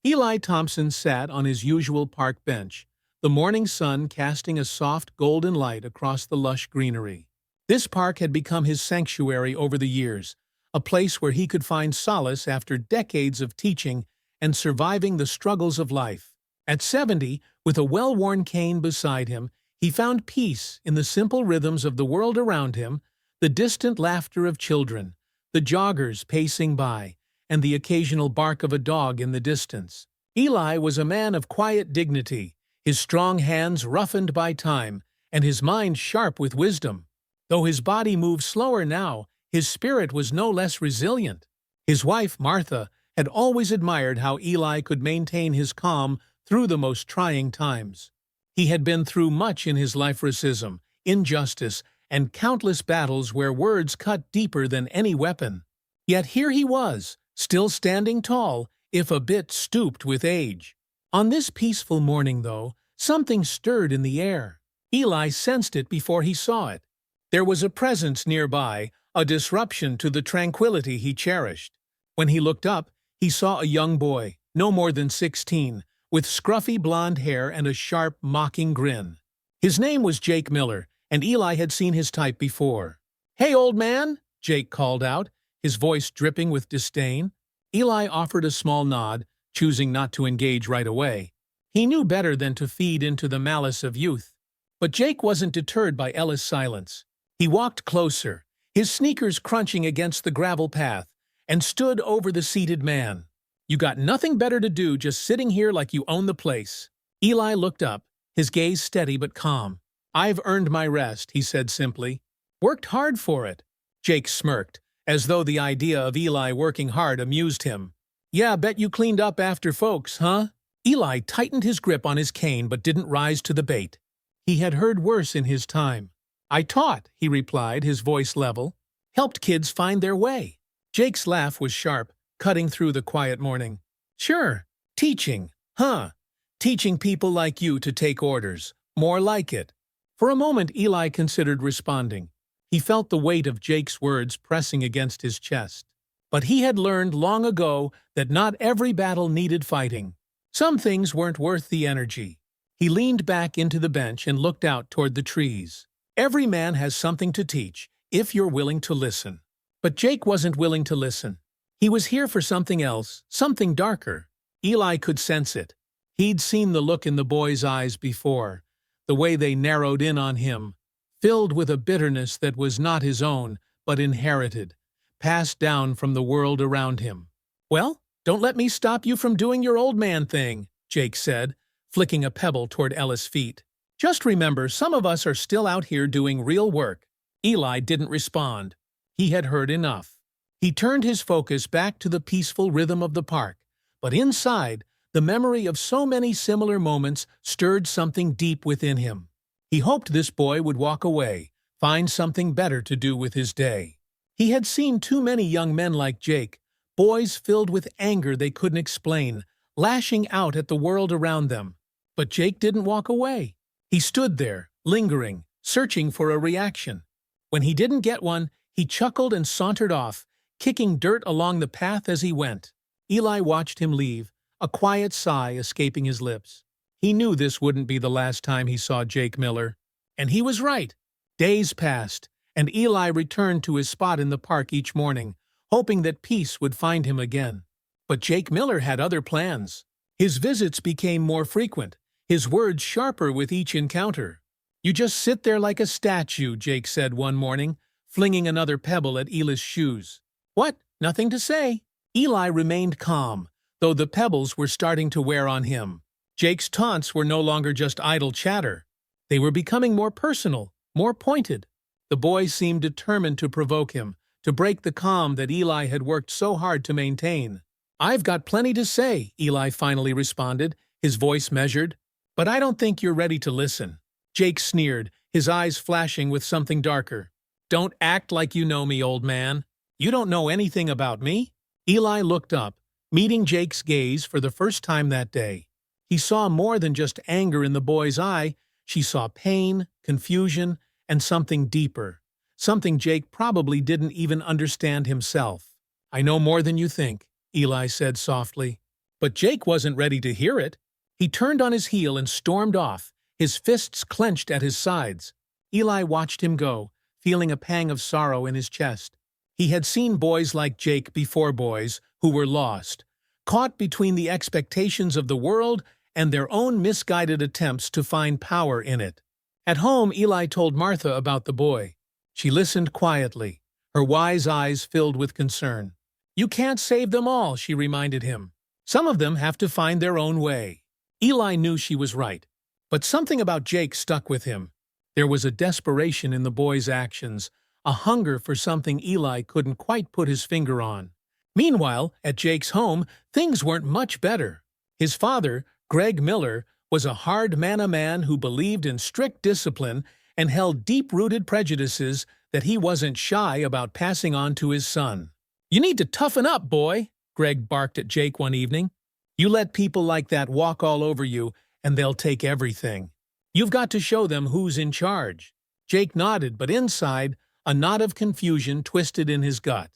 Eli Thompson sat on his usual park bench, the morning sun casting a soft golden light across the lush greenery. This park had become his sanctuary over the years, a place where he could find solace after decades of teaching and surviving the struggles of life. At 70, with a well-worn cane beside him, he found peace in the simple rhythms of the world around him, the distant laughter of children, the joggers pacing by, and the occasional bark of a dog in the distance. Eli was a man of quiet dignity, his strong hands roughened by time, and his mind sharp with wisdom. Though his body moved slower now, his spirit was no less resilient. His wife, Martha, had always admired how Eli could maintain his calm through the most trying times. He had been through much in his life: racism, injustice, and countless battles where words cut deeper than any weapon. Yet here he was, still standing tall, if a bit stooped with age. On this peaceful morning, though, something stirred in the air. Eli sensed it before he saw it. There was a presence nearby, a disruption to the tranquility he cherished. When he looked up, he saw a young boy, no more than 16, with scruffy blonde hair and a sharp, mocking grin. His name was Jake Miller, and Eli had seen his type before. "Hey, old man," Jake called out, his voice dripping with disdain. Eli offered a small nod, choosing not to engage right away. He knew better than to feed into the malice of youth. But Jake wasn't deterred by Ella's silence. He walked closer, his sneakers crunching against the gravel path, and stood over the seated man. "You got nothing better to do, just sitting here like you own the place." Eli looked up, his gaze steady but calm. "I've earned my rest," he said simply. "Worked hard for it." Jake smirked, as though the idea of Eli working hard amused him. "Yeah, bet you cleaned up after folks, huh?" Eli tightened his grip on his cane but didn't rise to the bait. He had heard worse in his time. "I taught," he replied, his voice level. "Helped kids find their way." Jake's laugh was sharp, cutting through the quiet morning. "Sure, teaching, huh? Teaching people like you to take orders. More like it." For a moment Eli considered responding. He felt the weight of Jake's words pressing against his chest. But he had learned long ago that not every battle needed fighting. Some things weren't worth the energy. He leaned back into the bench and looked out toward the trees. Every man has something to teach, if you're willing to listen. But Jake wasn't willing to listen. He was here for something else, something darker. Eli could sense it. He'd seen the look in the boy's eyes before, the way they narrowed in on him, filled with a bitterness that was not his own, but inherited, passed down from the world around him. "Well, don't let me stop you from doing your old man thing," Jake said, flicking a pebble toward Ella's feet. "Just remember, some of us are still out here doing real work." Eli didn't respond. He had heard enough. He turned his focus back to the peaceful rhythm of the park, but inside, the memory of so many similar moments stirred something deep within him. He hoped this boy would walk away, find something better to do with his day. He had seen too many young men like Jake, boys filled with anger they couldn't explain, lashing out at the world around them. But Jake didn't walk away. He stood there, lingering, searching for a reaction. When he didn't get one, he chuckled and sauntered off, kicking dirt along the path as he went. Eli watched him leave, a quiet sigh escaping his lips. He knew this wouldn't be the last time he saw Jake Miller. And he was right. Days passed, and Eli returned to his spot in the park each morning, hoping that peace would find him again. But Jake Miller had other plans. His visits became more frequent, his words sharper with each encounter. "You just sit there like a statue," Jake said one morning, flinging another pebble at Eli's shoes. "What? Nothing to say?" Eli remained calm, though the pebbles were starting to wear on him. Jake's taunts were no longer just idle chatter. They were becoming more personal, more pointed. The boy seemed determined to provoke him, to break the calm that Eli had worked so hard to maintain. "I've got plenty to say," Eli finally responded, his voice measured. "But I don't think you're ready to listen." Jake sneered, his eyes flashing with something darker. "Don't act like you know me, old man. You don't know anything about me." Eli looked up, meeting Jake's gaze for the first time that day. He saw more than just anger in the boy's eye. She saw pain, confusion, and something deeper, something Jake probably didn't even understand himself. "I know more than you think," Eli said softly. But Jake wasn't ready to hear it. He turned on his heel and stormed off, his fists clenched at his sides. Eli watched him go, feeling a pang of sorrow in his chest. He had seen boys like Jake before, boys who were lost, caught between the expectations of the world and their own misguided attempts to find power in it. At home, Eli told Martha about the boy. She listened quietly, her wise eyes filled with concern. "You can't save them all," she reminded him. "Some of them have to find their own way." Eli knew she was right, but something about Jake stuck with him. There was a desperation in the boy's actions, a hunger for something Eli couldn't quite put his finger on. Meanwhile, at Jake's home, things weren't much better. His father, Greg Miller, was a hard man who believed in strict discipline and held deep-rooted prejudices that he wasn't shy about passing on to his son. "You need to toughen up, boy," Greg barked at Jake one evening. "You let people like that walk all over you, and they'll take everything. You've got to show them who's in charge." Jake nodded, but inside, a knot of confusion twisted in his gut.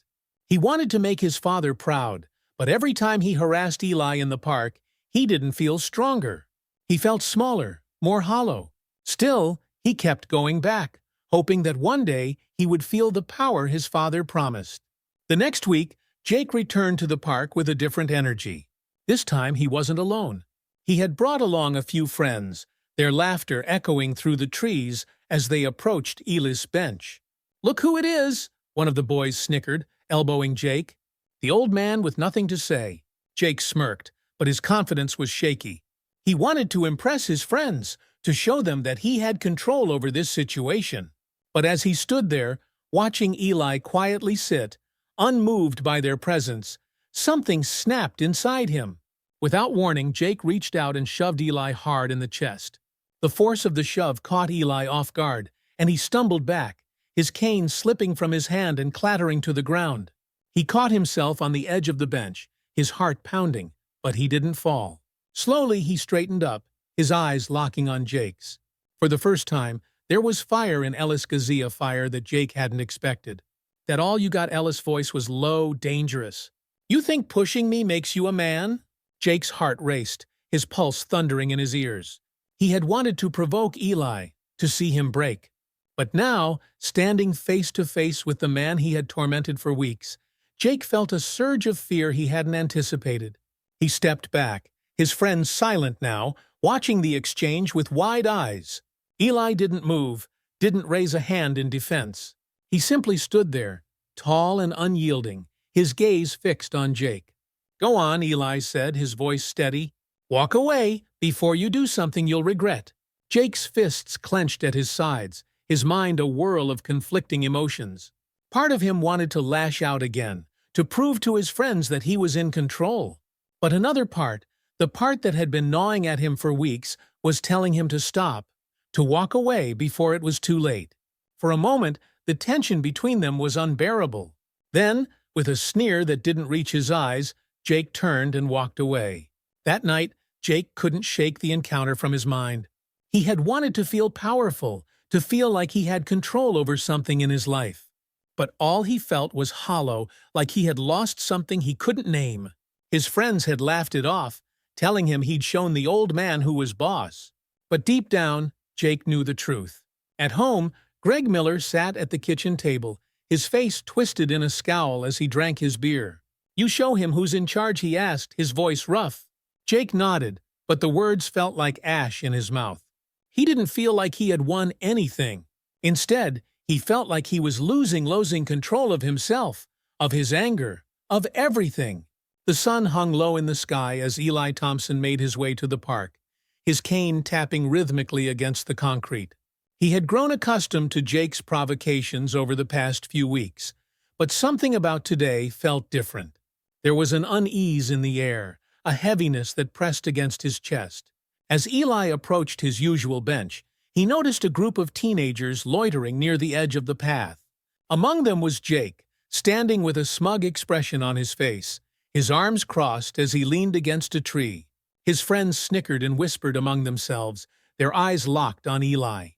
He wanted to make his father proud, but every time he harassed Eli in the park, he didn't feel stronger. He felt smaller, more hollow. Still, he kept going back, hoping that one day he would feel the power his father promised. The next week, Jake returned to the park with a different energy. This time he wasn't alone. He had brought along a few friends, their laughter echoing through the trees as they approached Eli's bench. "Look who it is," one of the boys snickered, elbowing Jake. The old man with nothing to say. Jake smirked, but his confidence was shaky. He wanted to impress his friends, to show them that he had control over this situation. But as he stood there, watching Eli quietly sit, unmoved by their presence, something snapped inside him. Without warning, Jake reached out and shoved Eli hard in the chest. The force of the shove caught Eli off guard, and he stumbled back, his cane slipping from his hand and clattering to the ground. He caught himself on the edge of the bench, his heart pounding, but he didn't fall. Slowly he straightened up, his eyes locking on Jake's. For the first time, there was fire in Ellis Gazia, fire that Jake hadn't expected. That all-you-got Ellis voice was low, dangerous. "You think pushing me makes you a man?" Jake's heart raced, his pulse thundering in his ears. He had wanted to provoke Eli, to see him break. But now, standing face to face with the man he had tormented for weeks, Jake felt a surge of fear he hadn't anticipated. He stepped back, his friends silent now, watching the exchange with wide eyes. Eli didn't move, didn't raise a hand in defense. He simply stood there, tall and unyielding, his gaze fixed on Jake. "Go on," Eli said, his voice steady. "Walk away. Before you do something you'll regret." Jake's fists clenched at his sides, his mind a whirl of conflicting emotions. Part of him wanted to lash out again, to prove to his friends that he was in control. But another part, the part that had been gnawing at him for weeks, was telling him to stop, to walk away before it was too late. For a moment, the tension between them was unbearable. Then, with a sneer that didn't reach his eyes, Jake turned and walked away. That night, Jake couldn't shake the encounter from his mind. He had wanted to feel powerful, to feel like he had control over something in his life. But all he felt was hollow, like he had lost something he couldn't name. His friends had laughed it off, telling him he'd shown the old man who was boss. But deep down, Jake knew the truth. At home, Greg Miller sat at the kitchen table, his face twisted in a scowl as he drank his beer. "You show him who's in charge," he asked, his voice rough. Jake nodded, but the words felt like ash in his mouth. He didn't feel like he had won anything. Instead, he felt like he was losing control of himself, of his anger, of everything. The sun hung low in the sky as Eli Thompson made his way to the park, his cane tapping rhythmically against the concrete. He had grown accustomed to Jake's provocations over the past few weeks, but something about today felt different. There was an unease in the air, a heaviness that pressed against his chest. As Eli approached his usual bench, he noticed a group of teenagers loitering near the edge of the path. Among them was Jake, standing with a smug expression on his face, his arms crossed as he leaned against a tree. His friends snickered and whispered among themselves, their eyes locked on Eli.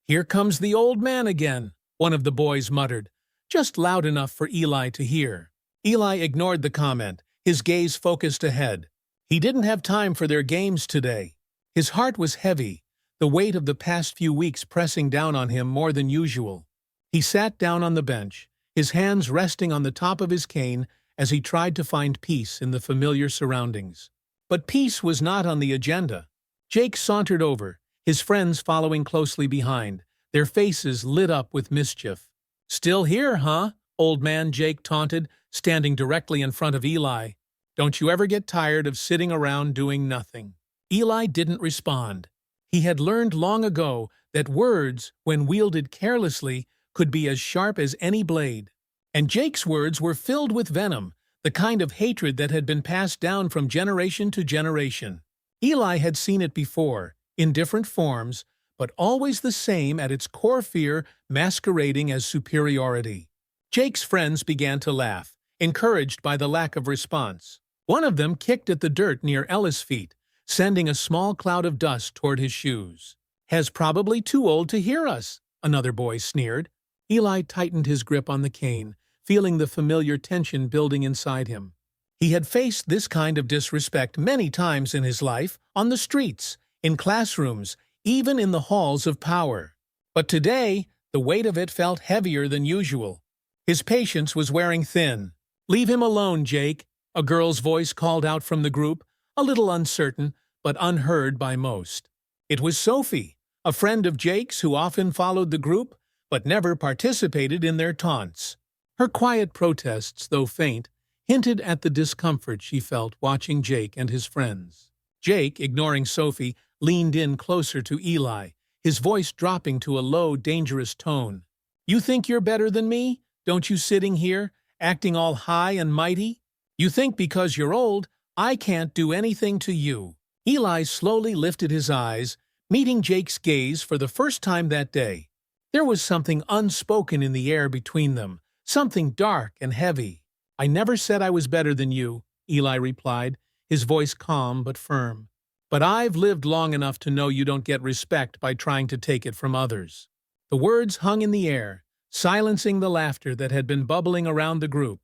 "Here comes the old man again," one of the boys muttered, just loud enough for Eli to hear. Eli ignored the comment, his gaze focused ahead. He didn't have time for their games today. His heart was heavy, the weight of the past few weeks pressing down on him more than usual. He sat down on the bench, his hands resting on the top of his cane as he tried to find peace in the familiar surroundings. But peace was not on the agenda. Jake sauntered over, his friends following closely behind, their faces lit up with mischief. "Still here, huh?" Old man Jake taunted, standing directly in front of Eli. "Don't you ever get tired of sitting around doing nothing?" Eli didn't respond. He had learned long ago that words, when wielded carelessly, could be as sharp as any blade. And Jake's words were filled with venom, the kind of hatred that had been passed down from generation to generation. Eli had seen it before, in different forms, but always the same at its core, fear masquerading as superiority. Jake's friends began to laugh, encouraged by the lack of response. One of them kicked at the dirt near Ella's feet, sending a small cloud of dust toward his shoes. "Has probably too old to hear us," another boy sneered. Eli tightened his grip on the cane, feeling the familiar tension building inside him. He had faced this kind of disrespect many times in his life, on the streets, in classrooms, even in the halls of power. But today, the weight of it felt heavier than usual. His patience was wearing thin. "Leave him alone, Jake," a girl's voice called out from the group, a little uncertain, but unheard by most. It was Sophie, a friend of Jake's who often followed the group, but never participated in their taunts. Her quiet protests, though faint, hinted at the discomfort she felt watching Jake and his friends. Jake, ignoring Sophie, leaned in closer to Eli, his voice dropping to a low, dangerous tone. "You think you're better than me, don't you, sitting here, acting all high and mighty? You think because you're old, I can't do anything to you." Eli slowly lifted his eyes, meeting Jake's gaze for the first time that day. There was something unspoken in the air between them, something dark and heavy. "I never said I was better than you," Eli replied, his voice calm but firm. "But I've lived long enough to know you don't get respect by trying to take it from others." The words hung in the air, silencing the laughter that had been bubbling around the group.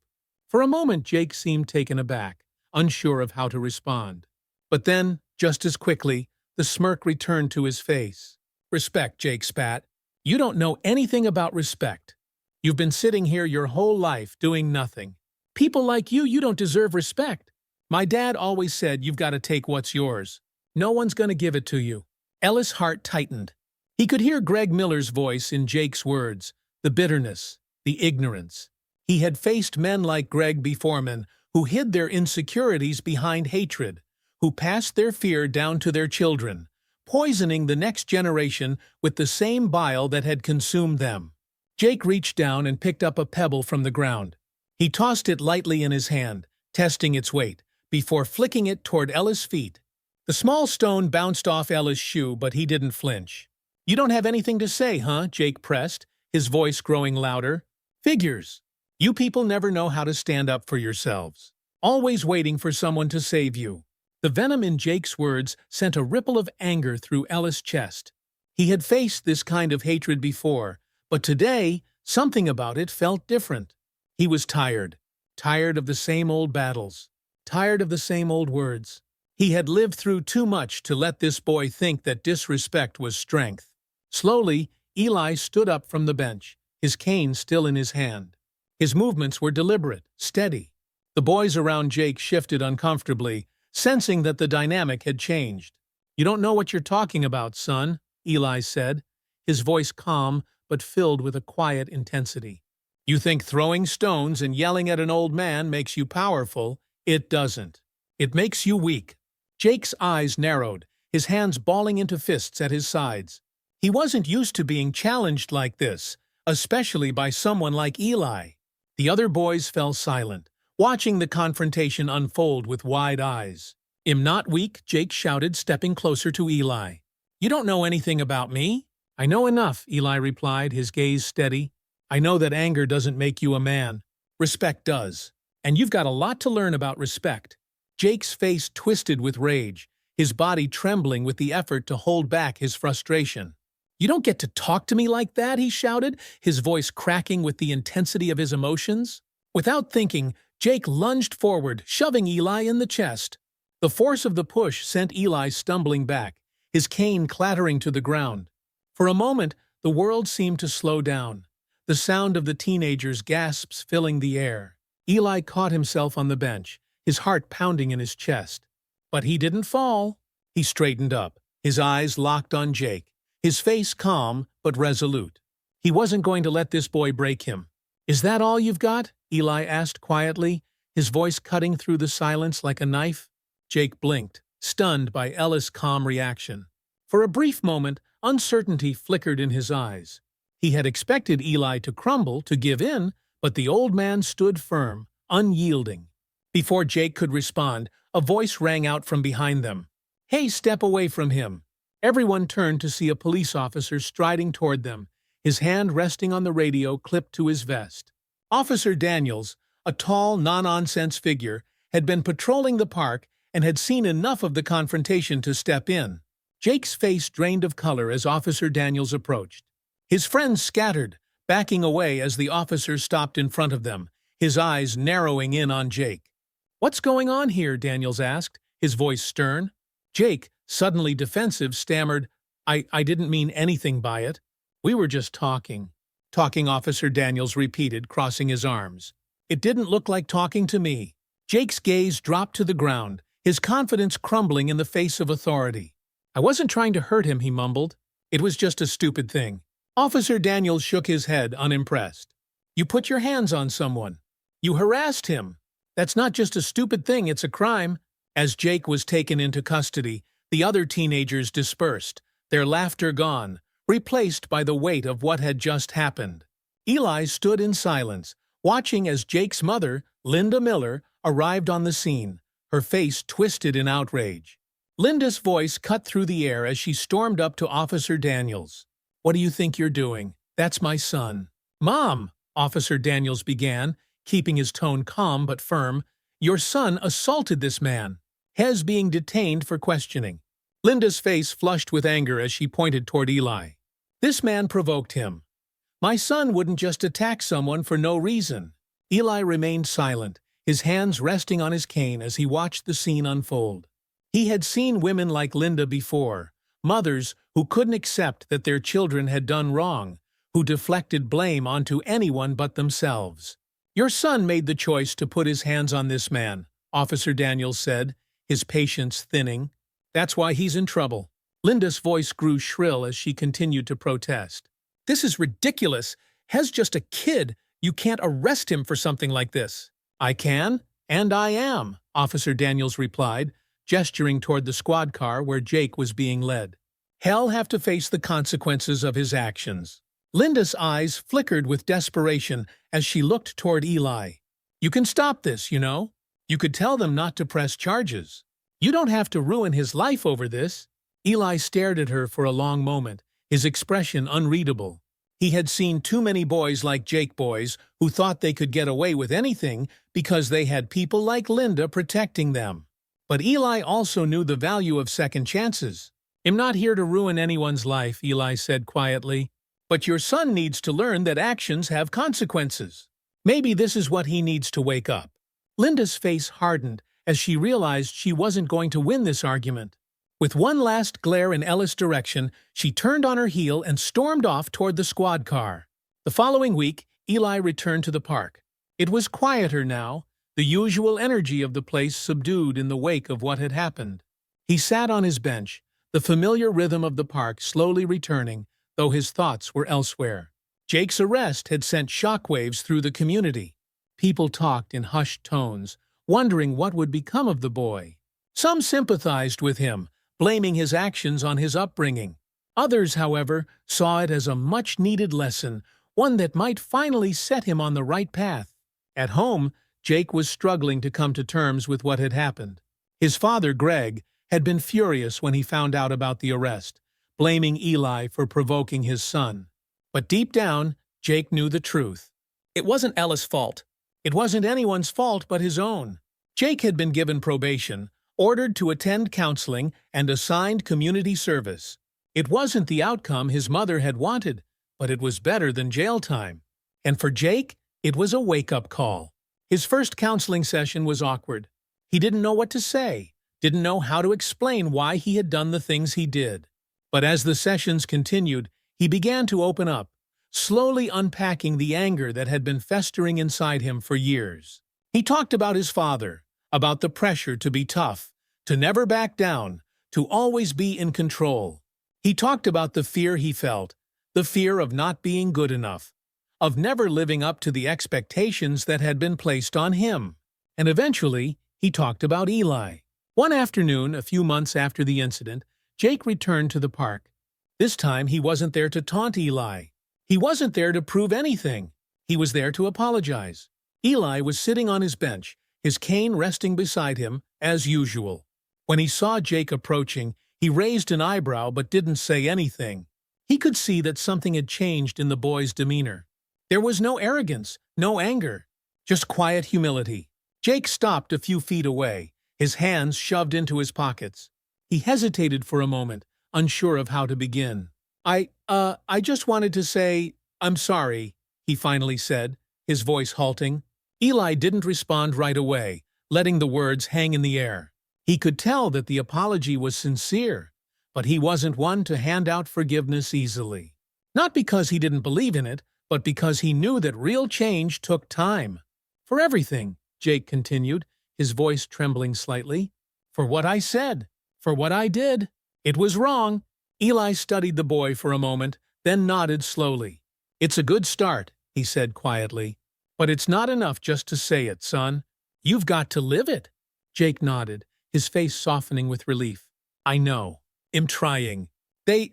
For a moment Jake seemed taken aback, unsure of how to respond. But then, just as quickly, the smirk returned to his face. "Respect," Jake spat. "You don't know anything about respect. You've been sitting here your whole life doing nothing. People like you don't deserve respect. My dad always said you've got to take what's yours. No one's going to give it to you." Ellis' heart tightened. He could hear Greg Miller's voice in Jake's words, the bitterness, the ignorance. He had faced men like Greg before, men who hid their insecurities behind hatred, who passed their fear down to their children, poisoning the next generation with the same bile that had consumed them. Jake reached down and picked up a pebble from the ground. He tossed it lightly in his hand, testing its weight, before flicking it toward Ella's feet. The small stone bounced off Ella's shoe, but he didn't flinch. "You don't have anything to say, huh?" Jake pressed, his voice growing louder. "Figures. You people never know how to stand up for yourselves. Always waiting for someone to save you." The venom in Jake's words sent a ripple of anger through Ellis' chest. He had faced this kind of hatred before, but today, something about it felt different. He was tired. Tired of the same old battles. Tired of the same old words. He had lived through too much to let this boy think that disrespect was strength. Slowly, Eli stood up from the bench, his cane still in his hand. His movements were deliberate, steady. The boys around Jake shifted uncomfortably, sensing that the dynamic had changed. "You don't know what you're talking about, son," Eli said, his voice calm but filled with a quiet intensity. "You think throwing stones and yelling at an old man makes you powerful. It doesn't. It makes you weak." Jake's eyes narrowed, his hands balling into fists at his sides. He wasn't used to being challenged like this, especially by someone like Eli. The other boys fell silent, watching the confrontation unfold with wide eyes. "I'm not weak," Jake shouted, stepping closer to Eli. "You don't know anything about me." "I know enough," Eli replied, his gaze steady. "I know that anger doesn't make you a man. Respect does. And you've got a lot to learn about respect." Jake's face twisted with rage, his body trembling with the effort to hold back his frustration. "You don't get to talk to me like that," he shouted, his voice cracking with the intensity of his emotions. Without thinking, Jake lunged forward, shoving Eli in the chest. The force of the push sent Eli stumbling back, his cane clattering to the ground. For a moment, the world seemed to slow down, the sound of the teenager's gasps filling the air. Eli caught himself on the bench, his heart pounding in his chest. But he didn't fall. He straightened up, his eyes locked on Jake, his face calm but resolute. He wasn't going to let this boy break him. "Is that all you've got?" Eli asked quietly, his voice cutting through the silence like a knife. Jake blinked, stunned by Ella's calm reaction. For a brief moment, uncertainty flickered in his eyes. He had expected Eli to crumble, to give in, but the old man stood firm, unyielding. Before Jake could respond, a voice rang out from behind them. "Hey, step away from him." Everyone turned to see a police officer striding toward them, his hand resting on the radio clipped to his vest. Officer Daniels, a tall, no-nonsense figure, had been patrolling the park and had seen enough of the confrontation to step in. Jake's face drained of color as Officer Daniels approached. His friends scattered, backing away as the officer stopped in front of them, his eyes narrowing in on Jake. "What's going on here?" Daniels asked, his voice stern. Jake, suddenly defensive, stammered, I didn't mean anything by it. We were just talking." "Talking," Officer Daniels repeated, crossing his arms. "It didn't look like talking to me." Jake's gaze dropped to the ground, his confidence crumbling in the face of authority. "I wasn't trying to hurt him," he mumbled. "It was just a stupid thing." Officer Daniels shook his head, unimpressed. "You put your hands on someone. You harassed him. That's not just a stupid thing, it's a crime." As Jake was taken into custody, the other teenagers dispersed, their laughter gone, replaced by the weight of what had just happened. Eli stood in silence, watching as Jake's mother, Linda Miller, arrived on the scene, her face twisted in outrage. Linda's voice cut through the air as she stormed up to Officer Daniels. "What do you think you're doing? That's my son." "Mom," Officer Daniels began, keeping his tone calm but firm, "your son assaulted this man. He's being detained for questioning." Linda's face flushed with anger as she pointed toward Eli. "This man provoked him. My son wouldn't just attack someone for no reason." Eli remained silent, his hands resting on his cane as he watched the scene unfold. He had seen women like Linda before, mothers who couldn't accept that their children had done wrong, who deflected blame onto anyone but themselves. "Your son made the choice to put his hands on this man," Officer Daniels said, his patience thinning. "That's why he's in trouble." Linda's voice grew shrill as she continued to protest. "This is ridiculous. Hez just a kid. You can't arrest him for something like this." "I can, and I am," Officer Daniels replied, gesturing toward the squad car where Jake was being led. "He'll have to face the consequences of his actions." Linda's eyes flickered with desperation as she looked toward Eli. "You can stop this, you know. You could tell them not to press charges. You don't have to ruin his life over this." Eli stared at her for a long moment, his expression unreadable. He had seen too many boys like Jake boys who thought they could get away with anything because they had people like Linda protecting them. But Eli also knew the value of second chances. "I'm not here to ruin anyone's life," Eli said quietly. "But your son needs to learn that actions have consequences. Maybe this is what he needs to wake up." Linda's face hardened as she realized she wasn't going to win this argument. With one last glare in Ella's direction, she turned on her heel and stormed off toward the squad car. The following week, Eli returned to the park. It was quieter now, the usual energy of the place subdued in the wake of what had happened. He sat on his bench, the familiar rhythm of the park slowly returning, though his thoughts were elsewhere. Jake's arrest had sent shockwaves through the community. People talked in hushed tones, wondering what would become of the boy. Some sympathized with him, blaming his actions on his upbringing. Others, however, saw it as a much-needed lesson, one that might finally set him on the right path. At home, Jake was struggling to come to terms with what had happened. His father, Greg, had been furious when he found out about the arrest, blaming Eli for provoking his son. But deep down, Jake knew the truth. It wasn't Ella's fault. It wasn't anyone's fault but his own. Jake had been given probation, ordered to attend counseling, and assigned community service. It wasn't the outcome his mother had wanted, but it was better than jail time. And for Jake, it was a wake-up call. His first counseling session was awkward. He didn't know what to say, didn't know how to explain why he had done the things he did. But as the sessions continued, he began to open up, slowly unpacking the anger that had been festering inside him for years. He talked about his father, about the pressure to be tough, to never back down, to always be in control. He talked about the fear he felt, the fear of not being good enough, of never living up to the expectations that had been placed on him. And eventually, he talked about Eli. One afternoon, a few months after the incident, Jake returned to the park. This time, he wasn't there to taunt Eli. He wasn't there to prove anything. He was there to apologize. Eli was sitting on his bench, his cane resting beside him, as usual. When he saw Jake approaching, he raised an eyebrow but didn't say anything. He could see that something had changed in the boy's demeanor. There was no arrogance, no anger, just quiet humility. Jake stopped a few feet away, his hands shoved into his pockets. He hesitated for a moment, unsure of how to begin. I just wanted to say, I'm sorry, he finally said, his voice halting. Eli didn't respond right away, letting the words hang in the air. He could tell that the apology was sincere, but he wasn't one to hand out forgiveness easily. Not because he didn't believe in it, but because he knew that real change took time. For everything, Jake continued, his voice trembling slightly. For what I said, for what I did. It was wrong. Eli studied the boy for a moment, then nodded slowly. It's a good start, he said quietly. But it's not enough just to say it, son. You've got to live it. Jake nodded, his face softening with relief. I know. I'm trying. They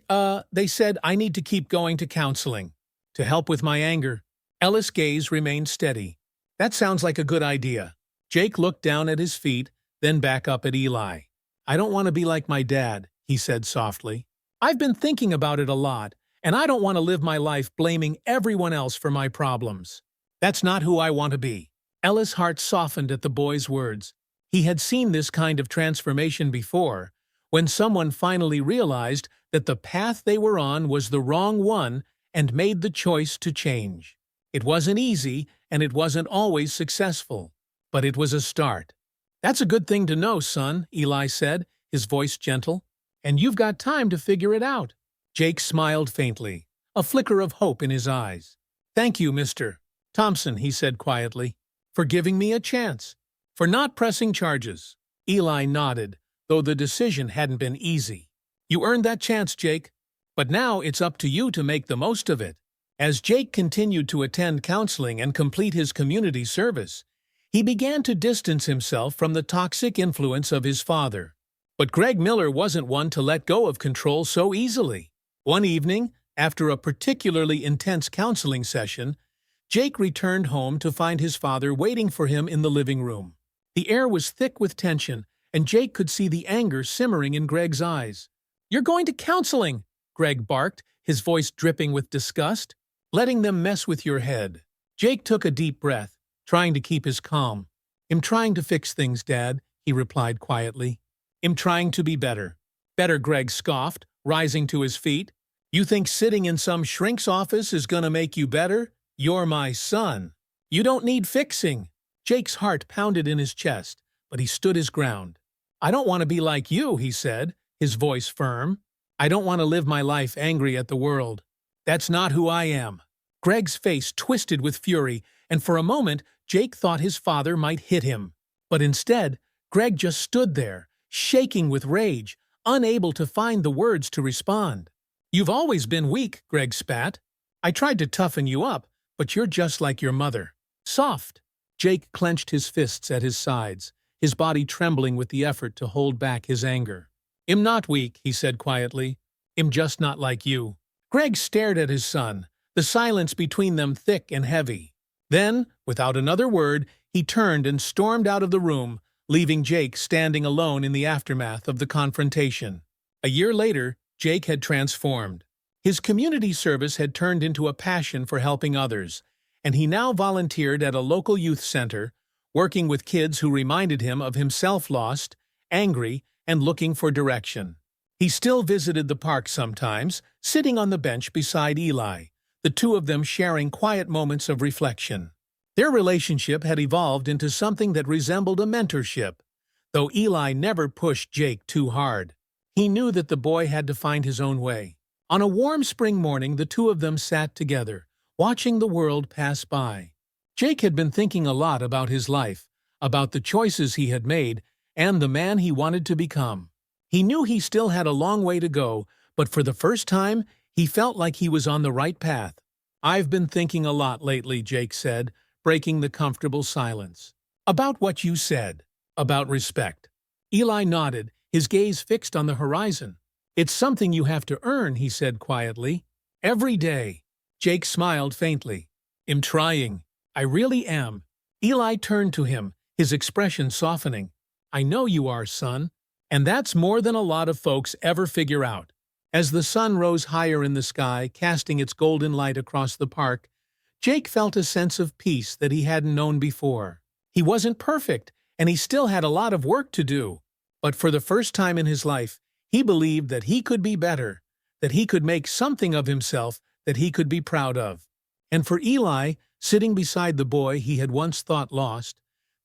said I need to keep going to counseling. To help with my anger. Ellis' gaze remained steady. That sounds like a good idea. Jake looked down at his feet, then back up at Eli. I don't want to be like my dad, he said softly. I've been thinking about it a lot, and I don't want to live my life blaming everyone else for my problems. That's not who I want to be. Ellis' heart softened at the boy's words. He had seen this kind of transformation before, when someone finally realized that the path they were on was the wrong one and made the choice to change. It wasn't easy, and it wasn't always successful, but it was a start. That's a good thing to know, son, Eli said, his voice gentle. And you've got time to figure it out. Jake smiled faintly, a flicker of hope in his eyes. Thank you, Mr. Thompson, he said quietly, for giving me a chance, for not pressing charges. Eli nodded, though the decision hadn't been easy. You earned that chance, Jake, but now it's up to you to make the most of it. As Jake continued to attend counseling and complete his community service, he began to distance himself from the toxic influence of his father. But Greg Miller wasn't one to let go of control so easily. One evening, after a particularly intense counseling session, Jake returned home to find his father waiting for him in the living room. The air was thick with tension, and Jake could see the anger simmering in Greg's eyes. You're going to counseling, Greg barked, his voice dripping with disgust. Letting them mess with your head. Jake took a deep breath, trying to keep his calm. I'm trying to fix things, Dad, he replied quietly. I'm trying to be better. Better, Greg scoffed, rising to his feet. You think sitting in some shrink's office is gonna make you better? You're my son. You don't need fixing. Jake's heart pounded in his chest, but he stood his ground. I don't want to be like you, he said, his voice firm. I don't want to live my life angry at the world. That's not who I am. Greg's face twisted with fury, and for a moment, Jake thought his father might hit him. But instead, Greg just stood there, shaking with rage, unable to find the words to respond. You've always been weak, Greg spat. I tried to toughen you up, but you're just like your mother. Soft. Jake clenched his fists at his sides, his body trembling with the effort to hold back his anger. I'm not weak, he said quietly. I'm just not like you. Greg stared at his son, the silence between them thick and heavy. Then, without another word, he turned and stormed out of the room, leaving Jake standing alone in the aftermath of the confrontation. A year later, Jake had transformed. His community service had turned into a passion for helping others, and he now volunteered at a local youth center, working with kids who reminded him of himself lost, angry, and looking for direction. He still visited the park sometimes, sitting on the bench beside Eli, the two of them sharing quiet moments of reflection. Their relationship had evolved into something that resembled a mentorship. though Eli never pushed Jake too hard. He knew that the boy had to find his own way. On a warm spring morning, the two of them sat together, watching the world pass by. Jake had been thinking a lot about his life, about the choices he had made, and the man he wanted to become. He knew he still had a long way to go, but for the first time, he felt like he was on the right path. "I've been thinking a lot lately," Jake said, breaking the comfortable silence. "About what you said. About respect." Eli nodded, his gaze fixed on the horizon. "It's something you have to earn," he said quietly. "Every day." Jake smiled faintly. "I'm trying. I really am." Eli turned to him, his expression softening. "I know you are, son. And that's more than a lot of folks ever figure out." As the sun rose higher in the sky, casting its golden light across the park, Jake felt a sense of peace that he hadn't known before. He wasn't perfect, and he still had a lot of work to do. But for the first time in his life, he believed that he could be better, that he could make something of himself that he could be proud of. And for Eli, sitting beside the boy he had once thought lost,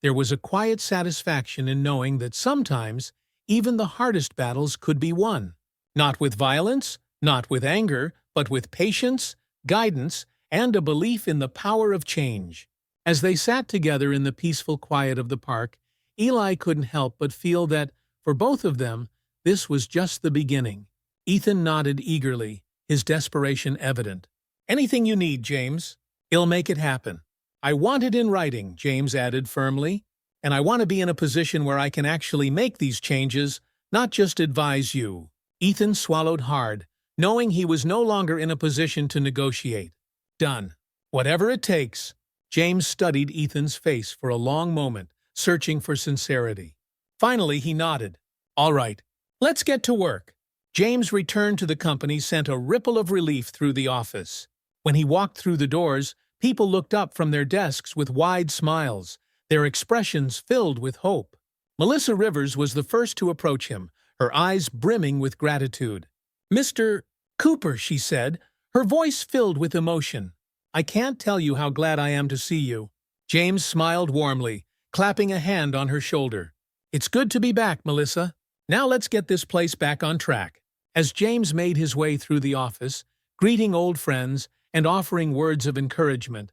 there was a quiet satisfaction in knowing that sometimes even the hardest battles could be won. Not with violence, not with anger, but with patience, guidance, and a belief in the power of change. As they sat together in the peaceful quiet of the park, Eli couldn't help but feel that, for both of them, this was just the beginning. Ethan nodded eagerly, his desperation evident. "Anything you need, James. I'll make it happen." "I want it in writing," James added firmly. "And I want to be in a position where I can actually make these changes, not just advise you." Ethan swallowed hard, knowing he was no longer in a position to negotiate. "Done. Whatever it takes." James studied Ethan's face for a long moment, searching for sincerity. Finally, he nodded. "All right, let's get to work." James' return to the company sent a ripple of relief through the office. When he walked through the doors, people looked up from their desks with wide smiles, their expressions filled with hope. Melissa Rivers was the first to approach him, her eyes brimming with gratitude. "Mr. Cooper," she said, her voice filled with emotion. "I can't tell you how glad I am to see you." James smiled warmly, clapping a hand on her shoulder. "It's good to be back, Melissa. Now let's get this place back on track." As James made his way through the office, greeting old friends and offering words of encouragement,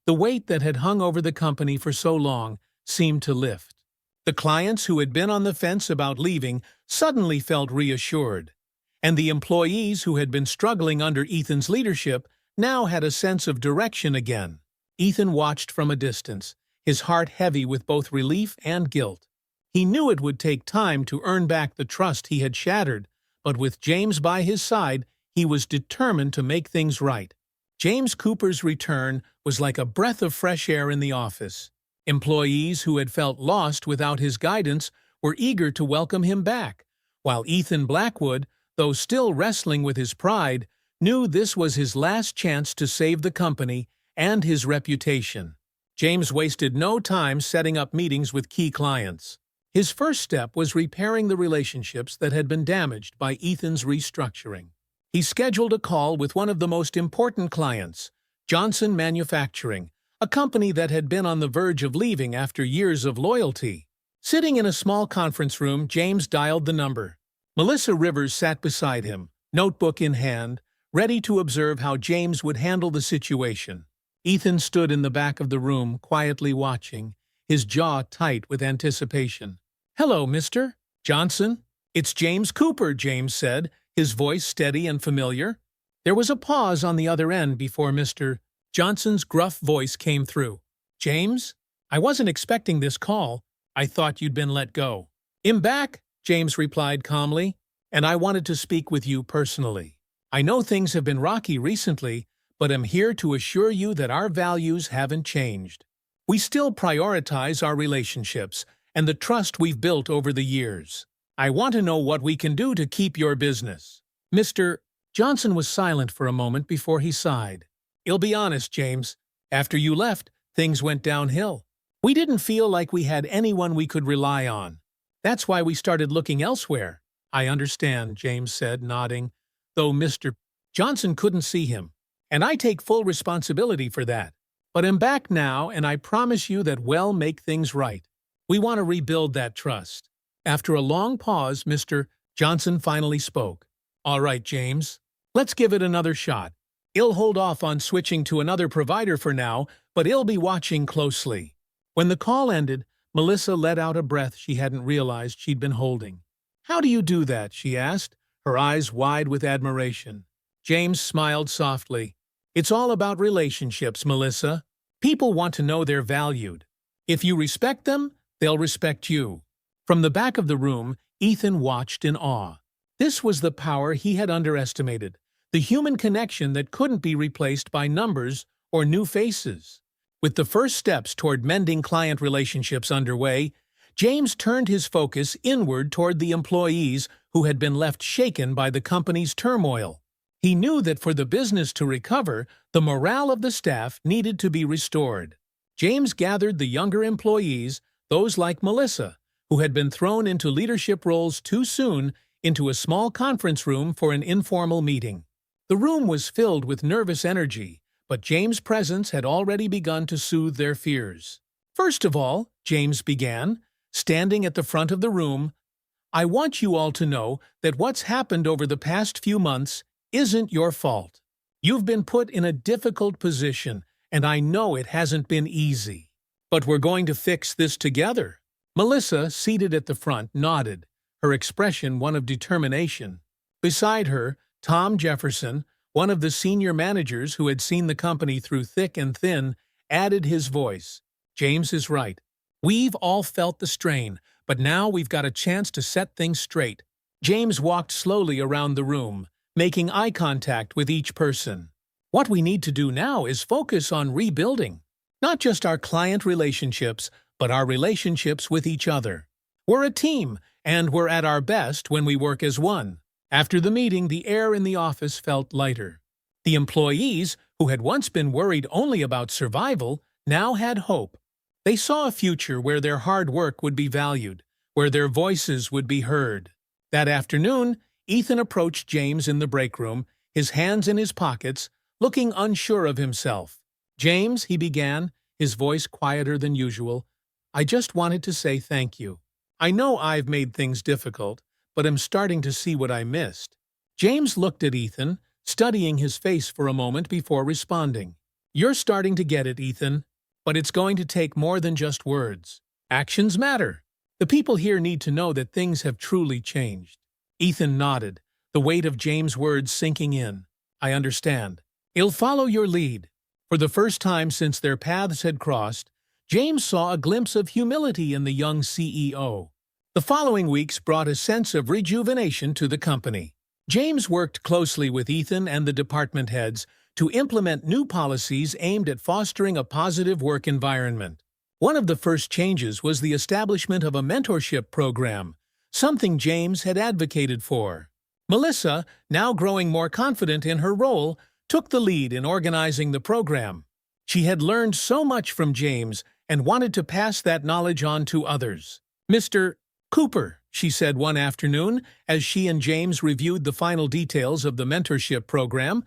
the weight that had hung over the company for so long seemed to lift. The clients who had been on the fence about leaving suddenly felt reassured, and the employees who had been struggling under Ethan's leadership now had a sense of direction again. Ethan watched from a distance, his heart heavy with both relief and guilt. He knew it would take time to earn back the trust he had shattered, but with James by his side, he was determined to make things right. James Cooper's return was like a breath of fresh air in the office. Employees who had felt lost without his guidance were eager to welcome him back, while Ethan Blackwood, though still wrestling with his pride, knew this was his last chance to save the company and his reputation. James wasted no time setting up meetings with key clients. His first step was repairing the relationships that had been damaged by Ethan's restructuring. He scheduled a call with one of the most important clients, Johnson Manufacturing, a company that had been on the verge of leaving after years of loyalty. Sitting in a small conference room, James dialed the number. Melissa Rivers sat beside him, notebook in hand, ready to observe how James would handle the situation. Ethan stood in the back of the room, quietly watching, his jaw tight with anticipation. "Hello, Mr. Johnson. It's James Cooper," James said, his voice steady and familiar. There was a pause on the other end before Mr. Johnson's gruff voice came through. "James? I wasn't expecting this call. I thought you'd been let go." "I'm back," James replied calmly, "and I wanted to speak with you personally. I know things have been rocky recently, but I'm here to assure you that our values haven't changed. We still prioritize our relationships and the trust we've built over the years. I want to know what we can do to keep your business." Mr. Johnson was silent for a moment before he sighed. "I'll be honest, James. After you left, things went downhill. We didn't feel like we had anyone we could rely on. That's why we started looking elsewhere." "I understand," James said, nodding, though Mr. Johnson couldn't see him. "And I take full responsibility for that. But I'm back now, and I promise you that we'll make things right. We want to rebuild that trust." After a long pause, Mr. Johnson finally spoke. "All right, James. Let's give it another shot. I'll hold off on switching to another provider for now, but I'll be watching closely." When the call ended, Melissa let out a breath she hadn't realized she'd been holding. "How do you do that?" she asked, her eyes wide with admiration. James smiled softly. "It's all about relationships, Melissa. People want to know they're valued. If you respect them, they'll respect you." From the back of the room, Ethan watched in awe. This was the power he had underestimated, the human connection that couldn't be replaced by numbers or new faces. With the first steps toward mending client relationships underway, James turned his focus inward toward the employees who had been left shaken by the company's turmoil. He knew that for the business to recover, the morale of the staff needed to be restored. James gathered the younger employees, those like Melissa, who had been thrown into leadership roles too soon, into a small conference room for an informal meeting. The room was filled with nervous energy, but James' presence had already begun to soothe their fears. "First of all," James began, standing at the front of the room, "I want you all to know that what's happened over the past few months isn't your fault. You've been put in a difficult position, and I know it hasn't been easy. But we're going to fix this together." Melissa, seated at the front, nodded, her expression one of determination. Beside her, Tom Jefferson, one of the senior managers who had seen the company through thick and thin, added his voice. "James is right. We've all felt the strain, but now we've got a chance to set things straight." James walked slowly around the room, making eye contact with each person. "What we need to do now is focus on rebuilding, not just our client relationships, but our relationships with each other. We're a team, and we're at our best when we work as one." After the meeting, the air in the office felt lighter. The employees, who had once been worried only about survival, now had hope. They saw a future where their hard work would be valued, where their voices would be heard. That afternoon, Ethan approached James in the break room, his hands in his pockets, looking unsure of himself. "James," he began, his voice quieter than usual, "I just wanted to say thank you. I know I've made things difficult, but I'm starting to see what I missed." James looked at Ethan, studying his face for a moment before responding. "You're starting to get it, Ethan, but it's going to take more than just words. Actions matter. The people here need to know that things have truly changed." Ethan nodded, the weight of James' words sinking in. "I understand. I'll follow your lead." For the first time since their paths had crossed, James saw a glimpse of humility in the young CEO. The following weeks brought a sense of rejuvenation to the company. James worked closely with Ethan and the department heads to implement new policies aimed at fostering a positive work environment. One of the first changes was the establishment of a mentorship program, something James had advocated for. Melissa, now growing more confident in her role, took the lead in organizing the program. She had learned so much from James and wanted to pass that knowledge on to others. "Mr. Cooper," she said one afternoon as she and James reviewed the final details of the mentorship program,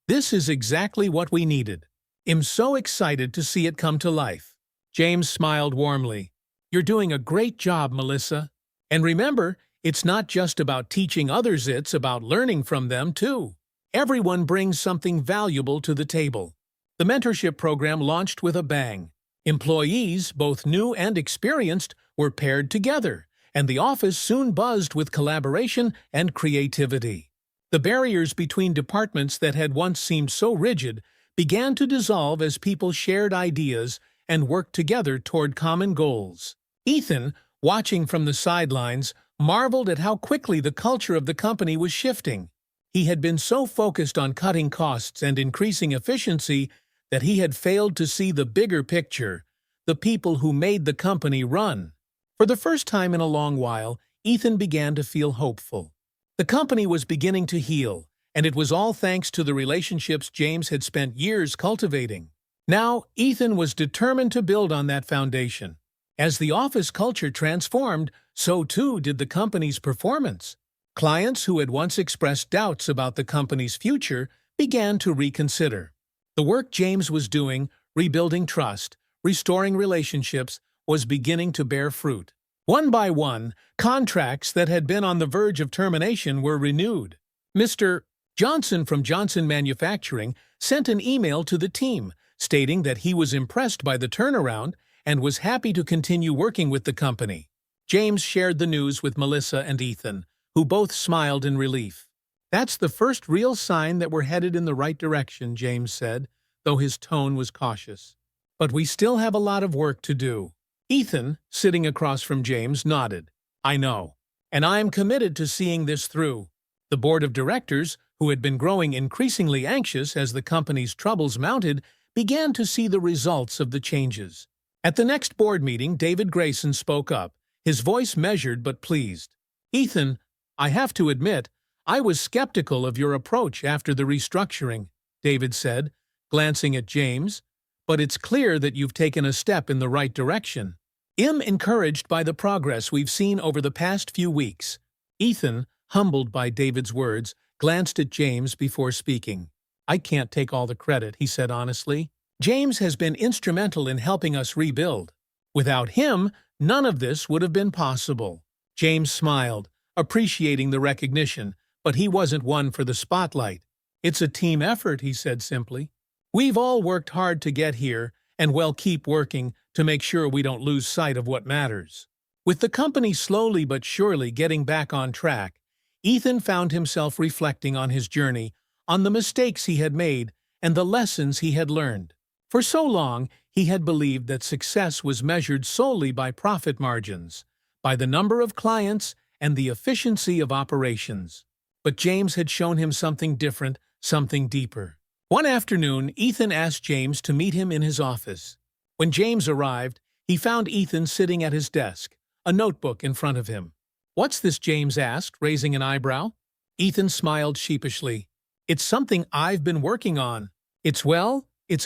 "this is exactly what we needed. I'm so excited to see it come to life." James smiled warmly. "You're doing a great job, Melissa. And remember, it's not just about teaching others, it's about learning from them, too. Everyone brings something valuable to the table." The mentorship program launched with a bang. Employees, both new and experienced, were paired together, and the office soon buzzed with collaboration and creativity. The barriers between departments that had once seemed so rigid began to dissolve as people shared ideas and worked together toward common goals. Ethan, watching from the sidelines, marveled at how quickly the culture of the company was shifting. He had been so focused on cutting costs and increasing efficiency that he had failed to see the bigger picture, the people who made the company run. For the first time in a long while, Ethan began to feel hopeful. The company was beginning to heal, and it was all thanks to the relationships James had spent years cultivating. Now, Ethan was determined to build on that foundation. As the office culture transformed, so too did the company's performance. Clients who had once expressed doubts about the company's future began to reconsider. The work James was doing, rebuilding trust, restoring relationships, was beginning to bear fruit. One by one, contracts that had been on the verge of termination were renewed. Mr. Johnson from Johnson Manufacturing sent an email to the team stating that he was impressed by the turnaround and was happy to continue working with the company. James shared the news with Melissa and Ethan, who both smiled in relief. "That's the first real sign that we're headed in the right direction," James said, though his tone was cautious. "But we still have a lot of work to do." Ethan, sitting across from James, nodded. "I know, and I am committed to seeing this through." The board of directors, who had been growing increasingly anxious as the company's troubles mounted, began to see the results of the changes. At the next board meeting, David Grayson spoke up, his voice measured but pleased. "Ethan, I have to admit, I was skeptical of your approach after the restructuring," David said, glancing at James. "But it's clear that you've taken a step in the right direction. I'm encouraged by the progress we've seen over the past few weeks." Ethan, humbled by David's words, glanced at James before speaking. "I can't take all the credit," he said honestly. "James has been instrumental in helping us rebuild. Without him, none of this would have been possible." James smiled, appreciating the recognition, but he wasn't one for the spotlight. "It's a team effort," he said simply. "We've all worked hard to get here, and we'll keep working to make sure we don't lose sight of what matters." With the company slowly but surely getting back on track, Ethan found himself reflecting on his journey, on the mistakes he had made, and the lessons he had learned. For so long, he had believed that success was measured solely by profit margins, by the number of clients, and the efficiency of operations. But James had shown him something different, something deeper. One afternoon, Ethan asked James to meet him in his office. When James arrived, he found Ethan sitting at his desk, a notebook in front of him. "What's this?" James asked, raising an eyebrow. Ethan smiled sheepishly. "It's something I've been working on. It's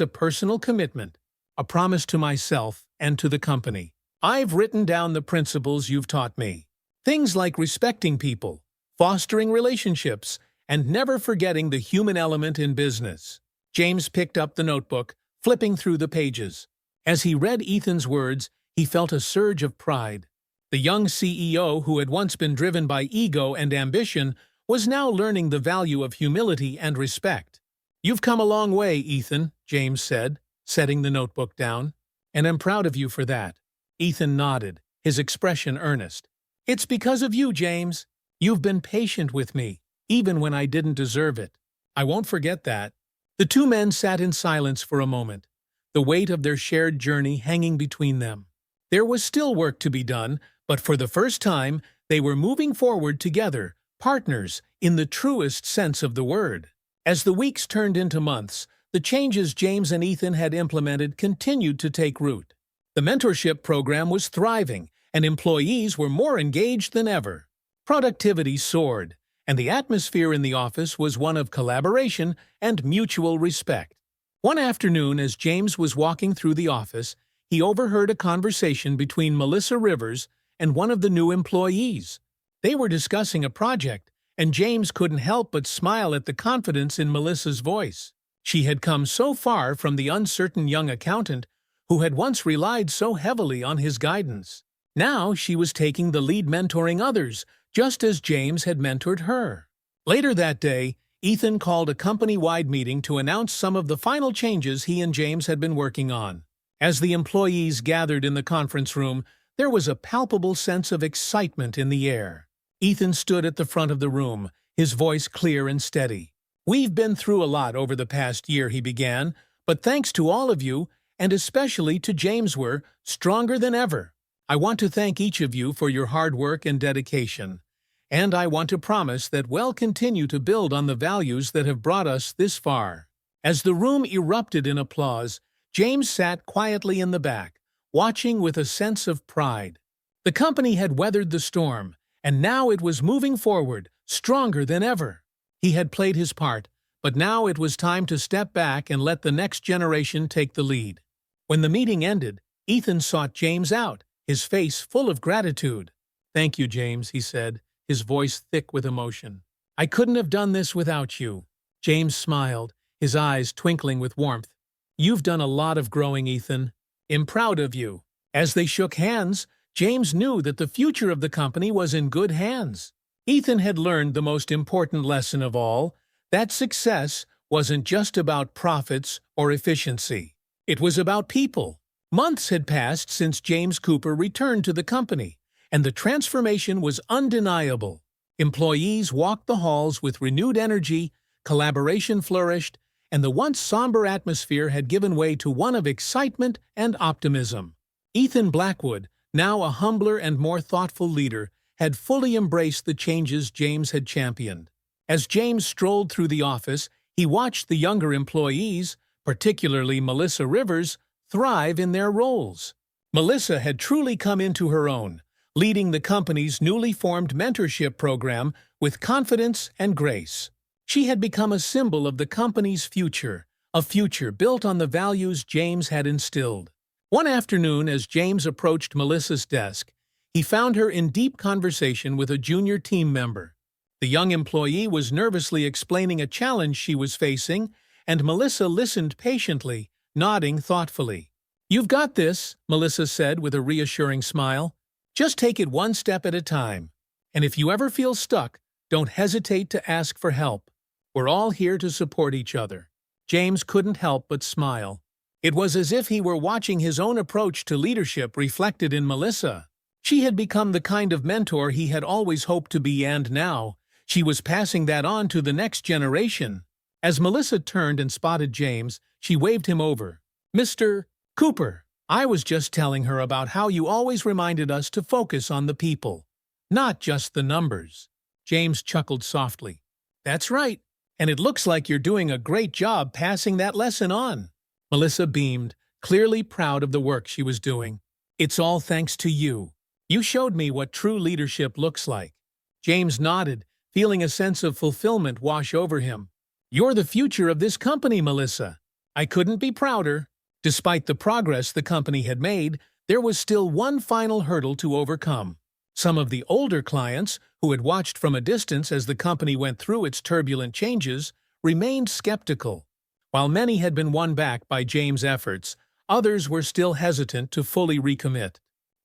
a personal commitment, a promise to myself and to the company. I've written down the principles you've taught me. Things like respecting people, fostering relationships, and never forgetting the human element in business." James picked up the notebook, flipping through the pages. As he read Ethan's words, he felt a surge of pride. The young CEO, who had once been driven by ego and ambition, was now learning the value of humility and respect. "You've come a long way, Ethan," James said, setting the notebook down. "And I'm proud of you for that." Ethan nodded, his expression earnest. "It's because of you, James. You've been patient with me, even when I didn't deserve it. I won't forget that." The two men sat in silence for a moment, the weight of their shared journey hanging between them. There was still work to be done, but for the first time, they were moving forward together, partners in the truest sense of the word. As the weeks turned into months, the changes James and Ethan had implemented continued to take root. The mentorship program was thriving, and employees were more engaged than ever. Productivity soared, and the atmosphere in the office was one of collaboration and mutual respect. One afternoon, as James was walking through the office, he overheard a conversation between Melissa Rivers and one of the new employees. They were discussing a project, and James couldn't help but smile at the confidence in Melissa's voice. She had come so far from the uncertain young accountant who had once relied so heavily on his guidance. Now she was taking the lead, mentoring others, just as James had mentored her. Later that day, Ethan called a company-wide meeting to announce some of the final changes he and James had been working on. As the employees gathered in the conference room, there was a palpable sense of excitement in the air. Ethan stood at the front of the room, his voice clear and steady. "We've been through a lot over the past year," he began, "but thanks to all of you, and especially to James, we're stronger than ever. I want to thank each of you for your hard work and dedication, and I want to promise that we'll continue to build on the values that have brought us this far." As the room erupted in applause, James sat quietly in the back, watching with a sense of pride. The company had weathered the storm, and now it was moving forward, stronger than ever. He had played his part, but now it was time to step back and let the next generation take the lead. When the meeting ended, Ethan sought James out, his face full of gratitude. "Thank you, James," he said, his voice thick with emotion. "I couldn't have done this without you." James smiled, his eyes twinkling with warmth. "You've done a lot of growing, Ethan. I'm proud of you." As they shook hands, James knew that the future of the company was in good hands. Ethan had learned the most important lesson of all, that success wasn't just about profits or efficiency. It was about people. Months had passed since James Cooper returned to the company, and the transformation was undeniable. Employees walked the halls with renewed energy, collaboration flourished, and the once somber atmosphere had given way to one of excitement and optimism. Ethan Blackwood, now a humbler and more thoughtful leader, had fully embraced the changes James had championed. As James strolled through the office, he watched the younger employees, particularly Melissa Rivers, thrive in their roles. Melissa had truly come into her own, leading the company's newly formed mentorship program with confidence and grace. She had become a symbol of the company's future, a future built on the values James had instilled. One afternoon, as James approached Melissa's desk, he found her in deep conversation with a junior team member. The young employee was nervously explaining a challenge she was facing, and Melissa listened patiently, nodding thoughtfully. "You've got this," Melissa said with a reassuring smile. "Just take it one step at a time. And if you ever feel stuck, don't hesitate to ask for help. We're all here to support each other." James couldn't help but smile. It was as if he were watching his own approach to leadership reflected in Melissa. She had become the kind of mentor he had always hoped to be, and now she was passing that on to the next generation. As Melissa turned and spotted James, she waved him over. "Mr. Cooper, I was just telling her about how you always reminded us to focus on the people, not just the numbers." James chuckled softly. "That's right, and it looks like you're doing a great job passing that lesson on." Melissa beamed, clearly proud of the work she was doing. "It's all thanks to you. You showed me what true leadership looks like." James nodded, feeling a sense of fulfillment wash over him. "You're the future of this company, Melissa. I couldn't be prouder." Despite the progress the company had made, there was still one final hurdle to overcome. Some of the older clients, who had watched from a distance as the company went through its turbulent changes, remained skeptical. While many had been won back by James' efforts, others were still hesitant to fully recommit.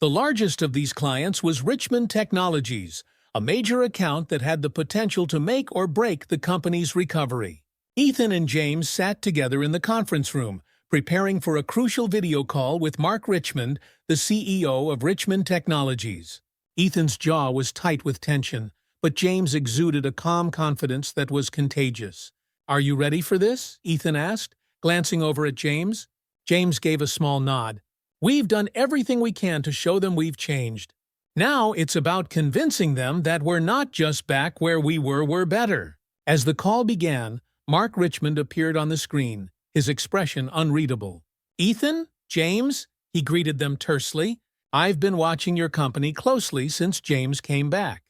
The largest of these clients was Richmond Technologies, a major account that had the potential to make or break the company's recovery. Ethan and James sat together in the conference room, preparing for a crucial video call with Mark Richmond, the CEO of Richmond Technologies. Ethan's jaw was tight with tension, but James exuded a calm confidence that was contagious. "Are you ready for this?" Ethan asked, glancing over at James. James gave a small nod. "We've done everything we can to show them we've changed. Now it's about convincing them that we're not just back where we were, we're better." As the call began, Mark Richmond appeared on the screen, his expression unreadable. "Ethan? James?" he greeted them tersely. "I've been watching your company closely since James came back.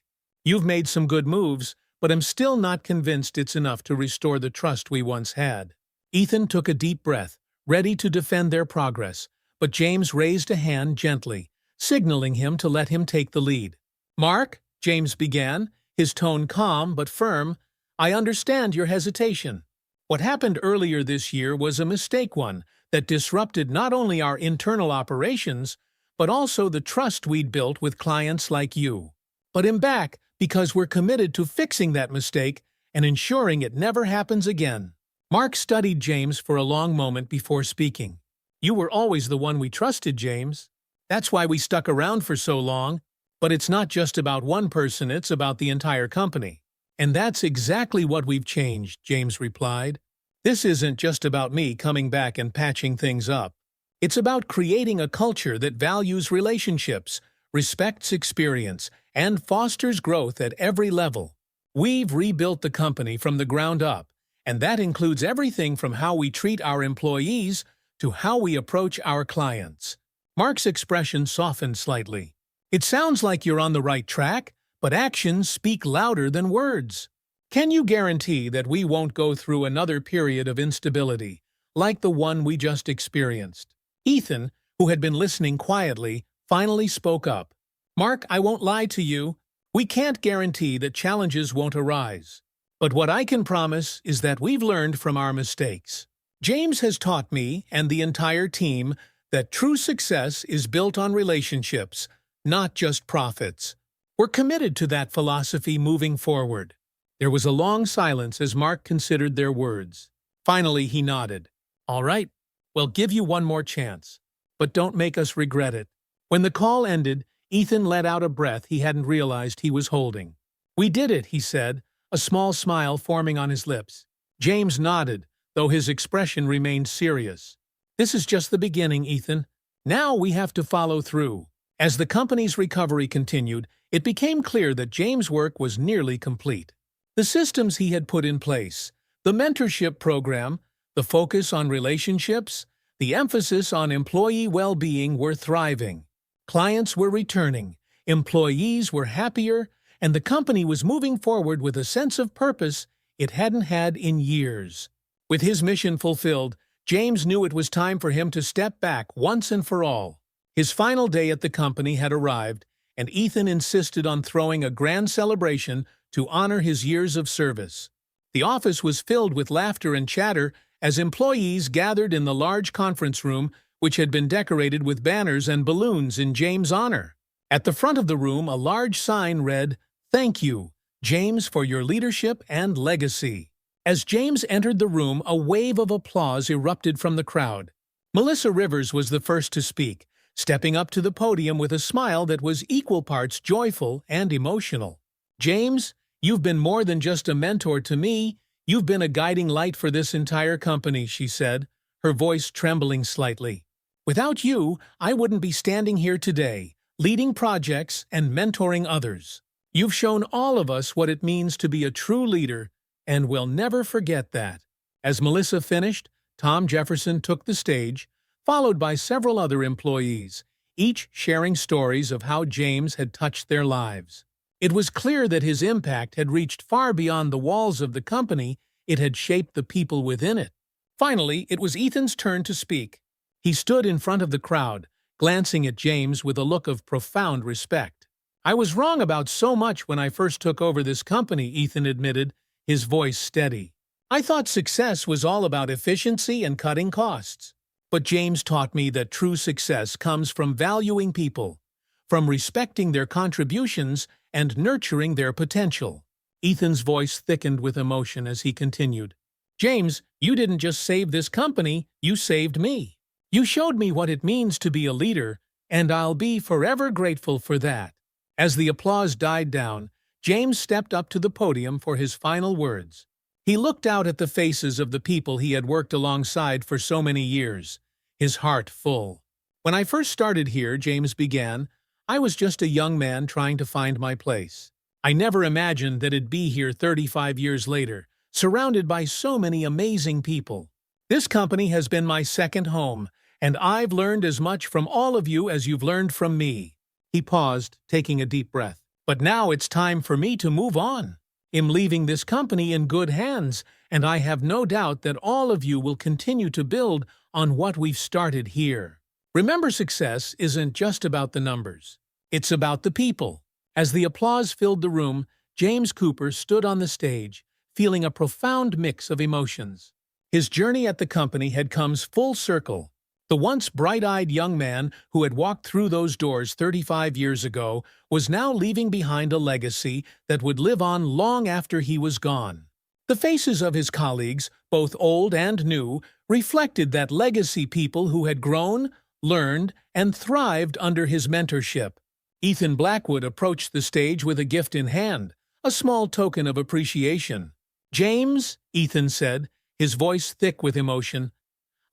You've made some good moves, but I'm still not convinced it's enough to restore the trust we once had." Ethan took a deep breath, ready to defend their progress, but James raised a hand gently, signaling him to let him take the lead. "Mark," James began, his tone calm but firm, "I understand your hesitation. What happened earlier this year was a mistake, one that disrupted not only our internal operations, but also the trust we'd built with clients like you. But I'm back because we're committed to fixing that mistake and ensuring it never happens again." Mark studied James for a long moment before speaking. "You were always the one we trusted, James. That's why we stuck around for so long. But it's not just about one person, it's about the entire company." "And that's exactly what we've changed," James replied. "This isn't just about me coming back and patching things up. It's about creating a culture that values relationships, respects experience, and fosters growth at every level. We've rebuilt the company from the ground up, and that includes everything from how we treat our employees to how we approach our clients." Mark's expression softened slightly. "It sounds like you're on the right track, but actions speak louder than words. Can you guarantee that we won't go through another period of instability, like the one we just experienced?" Ethan, who had been listening quietly, finally spoke up. "Mark, I won't lie to you. We can't guarantee that challenges won't arise. But what I can promise is that we've learned from our mistakes. James has taught me and the entire team that true success is built on relationships, not just profits. We're committed to that philosophy moving forward." There was a long silence as Mark considered their words. Finally, he nodded. "All right, we'll give you one more chance. But don't make us regret it." When the call ended, Ethan let out a breath he hadn't realized he was holding. "We did it," he said, a small smile forming on his lips. James nodded, though his expression remained serious. "This is just the beginning, Ethan. Now we have to follow through." As the company's recovery continued, it became clear that James' work was nearly complete. The systems he had put in place, the mentorship program, the focus on relationships, the emphasis on employee well-being were thriving. Clients were returning, employees were happier, and the company was moving forward with a sense of purpose it hadn't had in years. With his mission fulfilled, James knew it was time for him to step back once and for all. His final day at the company had arrived, and Ethan insisted on throwing a grand celebration to honor his years of service. The office was filled with laughter and chatter as employees gathered in the large conference room, which had been decorated with banners and balloons in James' honor. At the front of the room, a large sign read, "Thank you, James, for your leadership and legacy." As James entered the room, a wave of applause erupted from the crowd. Melissa Rivers was the first to speak, stepping up to the podium with a smile that was equal parts joyful and emotional. "James, you've been more than just a mentor to me. You've been a guiding light for this entire company," she said, her voice trembling slightly. "Without you, I wouldn't be standing here today, leading projects and mentoring others. You've shown all of us what it means to be a true leader, and we'll never forget that." As Melissa finished, Tom Jefferson took the stage, followed by several other employees, each sharing stories of how James had touched their lives. It was clear that his impact had reached far beyond the walls of the company. It had shaped the people within it. Finally, it was Ethan's turn to speak. He stood in front of the crowd, glancing at James with a look of profound respect. "I was wrong about so much when I first took over this company," Ethan admitted, his voice steady. "I thought success was all about efficiency and cutting costs. But James taught me that true success comes from valuing people, from respecting their contributions and nurturing their potential." Ethan's voice thickened with emotion as he continued. "James, you didn't just save this company, you saved me. You showed me what it means to be a leader, and I'll be forever grateful for that." As the applause died down, James stepped up to the podium for his final words. He looked out at the faces of the people he had worked alongside for so many years, his heart full. "When I first started here," James began, "I was just a young man trying to find my place. I never imagined that I'd be here 35 years later, surrounded by so many amazing people. This company has been my second home, and I've learned as much from all of you as you've learned from me." He paused, taking a deep breath. "But now it's time for me to move on. I'm leaving this company in good hands, and I have no doubt that all of you will continue to build on what we've started here. Remember, success isn't just about the numbers. It's about the people." As the applause filled the room, James Cooper stood on the stage, feeling a profound mix of emotions. His journey at the company had come full circle. The once bright-eyed young man who had walked through those doors 35 years ago was now leaving behind a legacy that would live on long after he was gone. The faces of his colleagues, both old and new, reflected that legacy, people who had grown, learned, and thrived under his mentorship. Ethan Blackwood approached the stage with a gift in hand, a small token of appreciation. "James," Ethan said, his voice thick with emotion,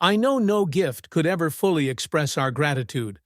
"I know no gift could ever fully express our gratitude,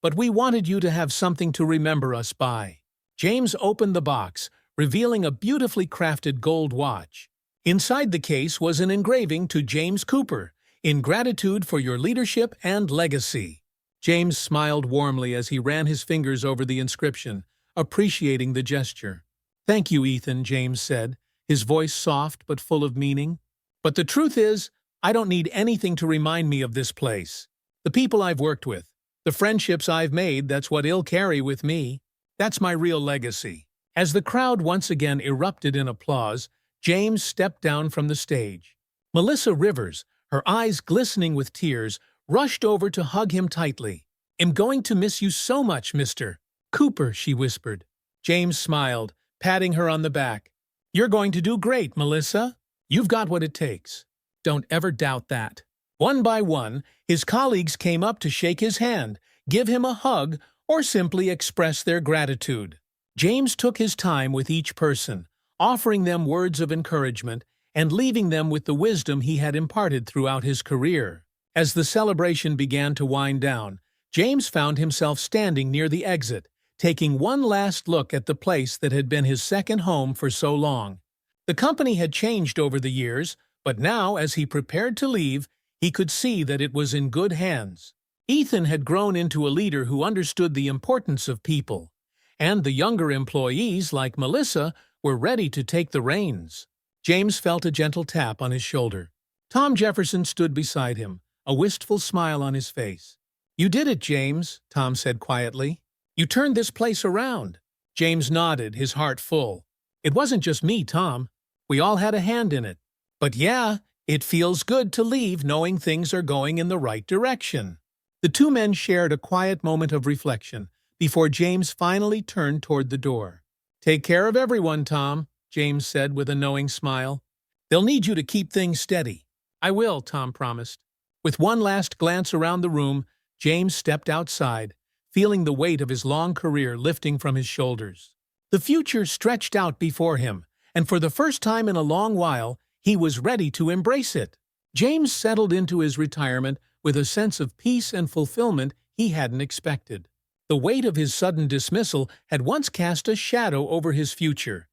but we wanted you to have something to remember us by." James opened the box, revealing a beautifully crafted gold watch. Inside the case was an engraving to James Cooper, "In gratitude for your leadership and legacy." James smiled warmly as he ran his fingers over the inscription, appreciating the gesture. "Thank you, Ethan," James said, his voice soft but full of meaning. "But the truth is, I don't need anything to remind me of this place. The people I've worked with, the friendships I've made, that's what I'll carry with me. That's my real legacy." As the crowd once again erupted in applause, James stepped down from the stage. Melissa Rivers, her eyes glistening with tears, rushed over to hug him tightly. "I'm going to miss you so much, mister. "Cooper," she whispered. James smiled, patting her on the back. "You're going to do great, Melissa. You've got what it takes. Don't ever doubt that." One by one, his colleagues came up to shake his hand, give him a hug, or simply express their gratitude. James took his time with each person, offering them words of encouragement and leaving them with the wisdom he had imparted throughout his career. As the celebration began to wind down, James found himself standing near the exit, taking one last look at the place that had been his second home for so long. The company had changed over the years, but now, as he prepared to leave, he could see that it was in good hands. Ethan had grown into a leader who understood the importance of people, and the younger employees, like Melissa, were ready to take the reins. James felt a gentle tap on his shoulder. Tom Jefferson stood beside him, a wistful smile on his face. "You did it, James," Tom said quietly. "You turned this place around." James nodded, his heart full. "It wasn't just me, Tom. We all had a hand in it. But yeah, it feels good to leave knowing things are going in the right direction." The two men shared a quiet moment of reflection before James finally turned toward the door. "Take care of everyone, Tom," James said with a knowing smile. "They'll need you to keep things steady." "I will," Tom promised. With one last glance around the room, James stepped outside, feeling the weight of his long career lifting from his shoulders. The future stretched out before him, and for the first time in a long while, he was ready to embrace it. James settled into his retirement with a sense of peace and fulfillment he hadn't expected. The weight of his sudden dismissal had once cast a shadow over his future.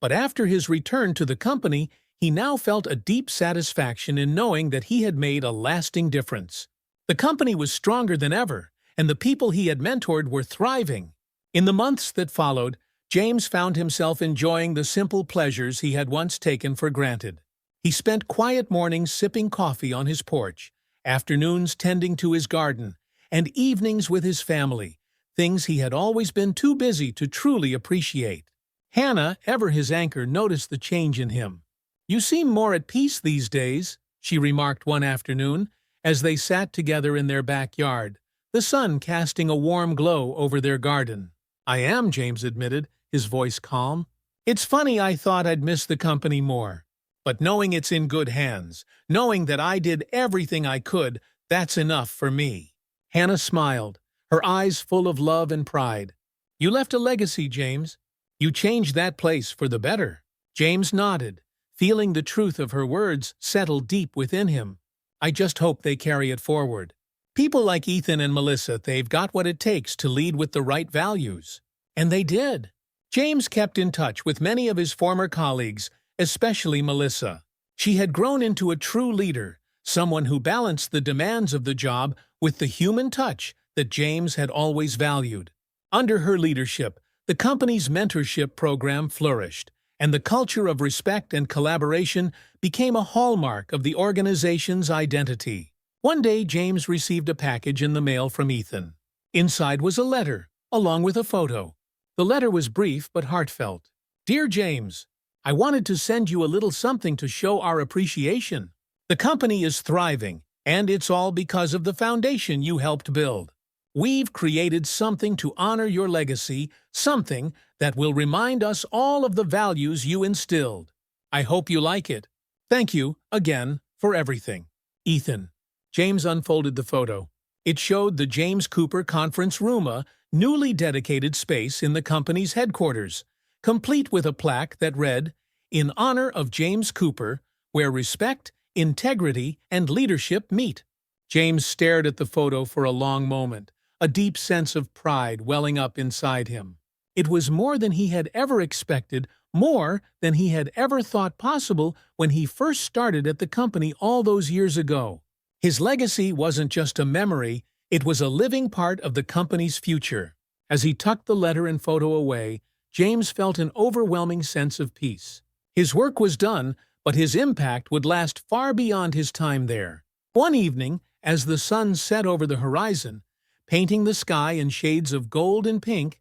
But after his return to the company, he now felt a deep satisfaction in knowing that he had made a lasting difference. The company was stronger than ever, and the people he had mentored were thriving. In the months that followed, James found himself enjoying the simple pleasures he had once taken for granted. He spent quiet mornings sipping coffee on his porch, afternoons tending to his garden, and evenings with his family, things he had always been too busy to truly appreciate. Hannah, ever his anchor, noticed the change in him. "You seem more at peace these days," she remarked one afternoon, as they sat together in their backyard, the sun casting a warm glow over their garden. "I am," James admitted, his voice calm. "It's funny, I thought I'd miss the company more. But knowing it's in good hands, knowing that I did everything I could, that's enough for me." Hannah smiled, her eyes full of love and pride. "You left a legacy, James. You changed that place for the better." James nodded, feeling the truth of her words settle deep within him. "I just hope they carry it forward. People like Ethan and Melissa, they've got what it takes to lead with the right values." And they did. James kept in touch with many of his former colleagues, especially Melissa. She had grown into a true leader, someone who balanced the demands of the job with the human touch that James had always valued. Under her leadership, the company's mentorship program flourished, and the culture of respect and collaboration became a hallmark of the organization's identity. One day, James received a package in the mail from Ethan. Inside was a letter, along with a photo. The letter was brief but heartfelt. "Dear James, I wanted to send you a little something to show our appreciation. The company is thriving, and it's all because of the foundation you helped build. We've created something to honor your legacy, something that will remind us all of the values you instilled. I hope you like it. Thank you, again, for everything. Ethan." James unfolded the photo. It showed the James Cooper Conference Room, a newly dedicated space in the company's headquarters, complete with a plaque that read, "In honor of James Cooper, where respect, integrity, and leadership meet." James stared at the photo for a long moment, a deep sense of pride welling up inside him. It was more than he had ever expected, more than he had ever thought possible when he first started at the company all those years ago. His legacy wasn't just a memory, it was a living part of the company's future. As he tucked the letter and photo away, James felt an overwhelming sense of peace. His work was done, but his impact would last far beyond his time there. One evening, as the sun set over the horizon, painting the sky in shades of gold and pink,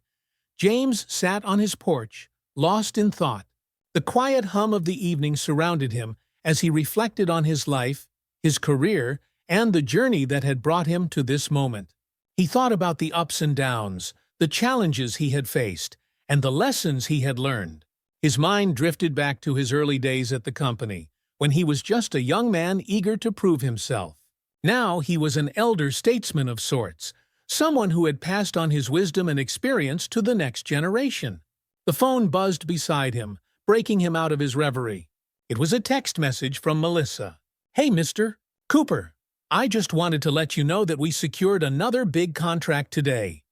James sat on his porch, lost in thought. The quiet hum of the evening surrounded him as he reflected on his life, his career, and the journey that had brought him to this moment. He thought about the ups and downs, the challenges he had faced, and the lessons he had learned. His mind drifted back to his early days at the company, when he was just a young man eager to prove himself. Now he was an elder statesman of sorts, someone who had passed on his wisdom and experience to the next generation. The phone buzzed beside him, breaking him out of his reverie. It was a text message from Melissa. "Hey, Mr. Cooper, I just wanted to let you know that we secured another big contract today.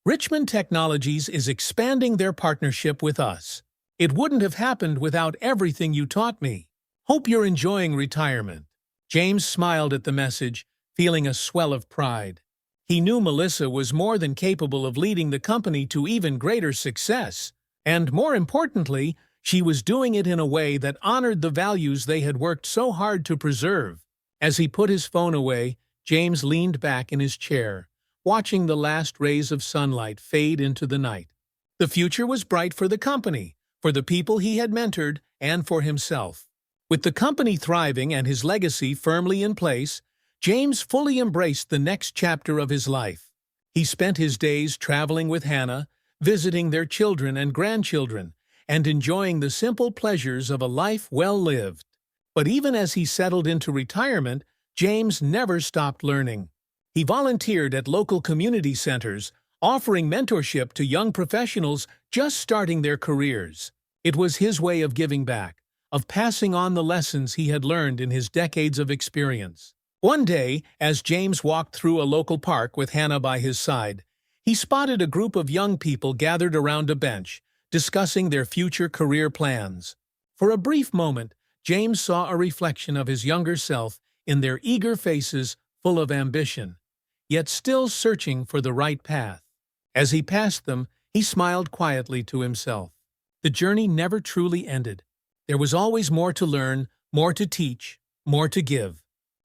Richmond Technologies is expanding their partnership with us. It wouldn't have happened without everything you taught me. Hope you're enjoying retirement." James smiled at the message, feeling a swell of pride. He knew Melissa was more than capable of leading the company to even greater success. And more importantly, she was doing it in a way that honored the values they had worked so hard to preserve. As he put his phone away, James leaned back in his chair, watching the last rays of sunlight fade into the night. The future was bright for the company, for the people he had mentored, and for himself. With the company thriving and his legacy firmly in place, James fully embraced the next chapter of his life. He spent his days traveling with Hannah, visiting their children and grandchildren, and enjoying the simple pleasures of a life well lived. But even as he settled into retirement, James never stopped learning. He volunteered at local community centers, offering mentorship to young professionals just starting their careers. It was his way of giving back, of passing on the lessons he had learned in his decades of experience. One day, as James walked through a local park with Hannah by his side, he spotted a group of young people gathered around a bench, discussing their future career plans. For a brief moment, James saw a reflection of his younger self in their eager faces, full of ambition, yet still searching for the right path. As he passed them, he smiled quietly to himself. The journey never truly ended. There was always more to learn, more to teach, more to give.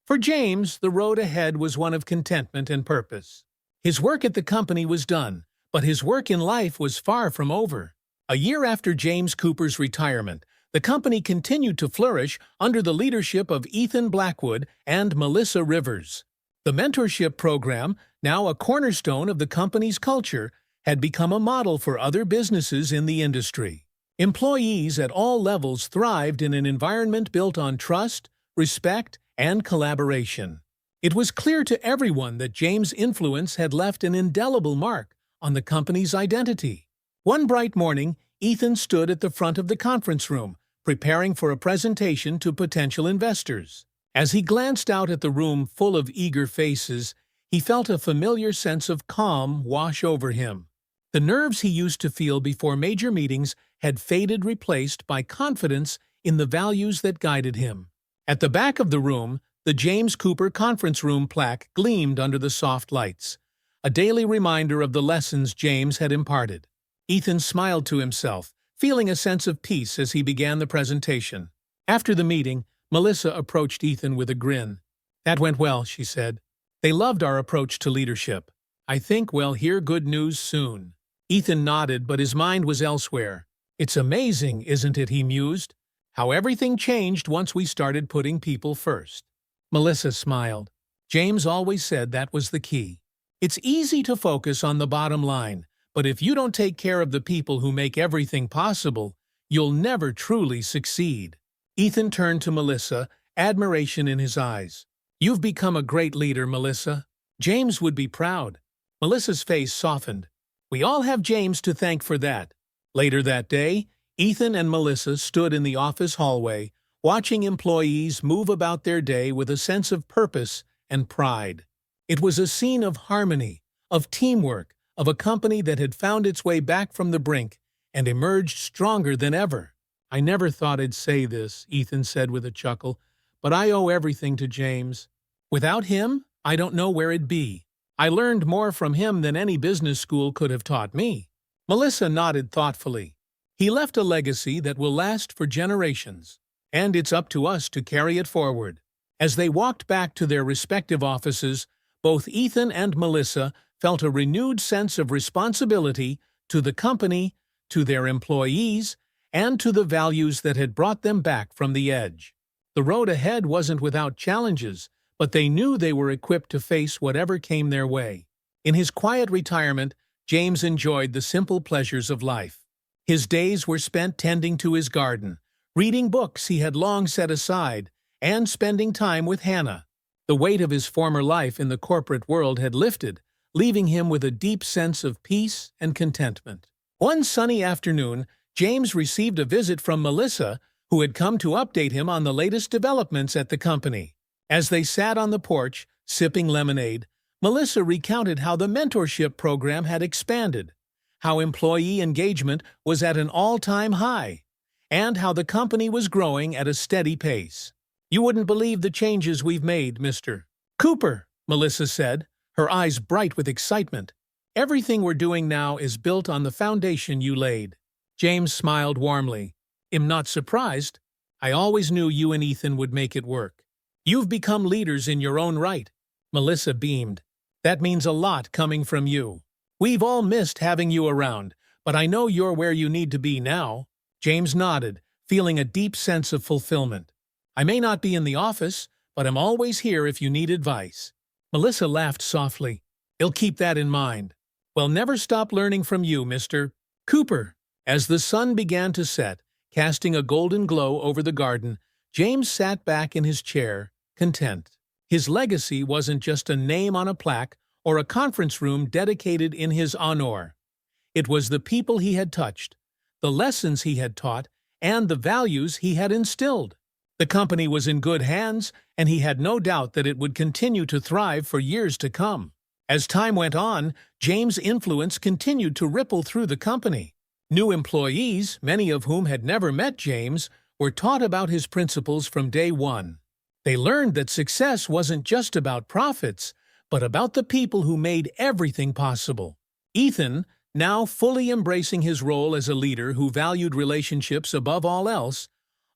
For James, the road ahead was one of contentment and purpose. His work at the company was done, but his work in life was far from over. A year after James Cooper's retirement, the company continued to flourish under the leadership of Ethan Blackwood and Melissa Rivers. The mentorship program, now a cornerstone of the company's culture, had become a model for other businesses in the industry. Employees at all levels thrived in an environment built on trust, respect, and collaboration. It was clear to everyone that James' influence had left an indelible mark on the company's identity. One bright morning, Ethan stood at the front of the conference room, preparing for a presentation to potential investors. As he glanced out at the room full of eager faces, he felt a familiar sense of calm wash over him. The nerves he used to feel before major meetings had faded, replaced by confidence in the values that guided him. At the back of the room, the James Cooper Conference Room plaque gleamed under the soft lights, a daily reminder of the lessons James had imparted. Ethan smiled to himself, feeling a sense of peace as he began the presentation. After the meeting, Melissa approached Ethan with a grin. "That went well," she said. "They loved our approach to leadership. I think we'll hear good news soon." Ethan nodded, but his mind was elsewhere. "It's amazing, isn't it," he mused, "how everything changed once we started putting people first." Melissa smiled. James always said that was the key. It's easy to focus on the bottom line, but if you don't take care of the people who make everything possible, you'll never truly succeed. Ethan turned to Melissa, admiration in his eyes. "You've become a great leader, Melissa. James would be proud." Melissa's face softened. "We all have James to thank for that." Later that day, Ethan and Melissa stood in the office hallway, watching employees move about their day with a sense of purpose and pride. It was a scene of harmony, of teamwork, of a company that had found its way back from the brink and emerged stronger than ever. "I never thought I'd say this," Ethan said with a chuckle, "but I owe everything to James. Without him, I don't know where it'd be. I learned more from him than any business school could have taught me." Melissa nodded thoughtfully. "He left a legacy that will last for generations, and it's up to us to carry it forward." As they walked back to their respective offices, both Ethan and Melissa felt a renewed sense of responsibility to the company, to their employees, and to the values that had brought them back from the edge. The road ahead wasn't without challenges, but they knew they were equipped to face whatever came their way. In his quiet retirement, James enjoyed the simple pleasures of life. His days were spent tending to his garden, reading books he had long set aside, and spending time with Hannah. The weight of his former life in the corporate world had lifted, leaving him with a deep sense of peace and contentment. One sunny afternoon, James received a visit from Melissa, who had come to update him on the latest developments at the company. As they sat on the porch, sipping lemonade, Melissa recounted how the mentorship program had expanded, how employee engagement was at an all-time high, and how the company was growing at a steady pace. "You wouldn't believe the changes we've made, Mr. Cooper," Melissa said, her eyes bright with excitement. "Everything we're doing now is built on the foundation you laid." James smiled warmly. "I'm not surprised. I always knew you and Ethan would make it work. You've become leaders in your own right." Melissa beamed. "That means a lot coming from you. We've all missed having you around, but I know you're where you need to be now." James nodded, feeling a deep sense of fulfillment. "I may not be in the office, but I'm always here if you need advice." Melissa laughed softly. "I'll keep that in mind. We'll never stop learning from you, Mr. Cooper." As the sun began to set, casting a golden glow over the garden, James sat back in his chair, content. His legacy wasn't just a name on a plaque or a conference room dedicated in his honor. It was the people he had touched, the lessons he had taught, and the values he had instilled. The company was in good hands, and he had no doubt that it would continue to thrive for years to come. As time went on, James' influence continued to ripple through the company. New employees, many of whom had never met James, were taught about his principles from day one. They learned that success wasn't just about profits, but about the people who made everything possible. Ethan, now fully embracing his role as a leader who valued relationships above all else,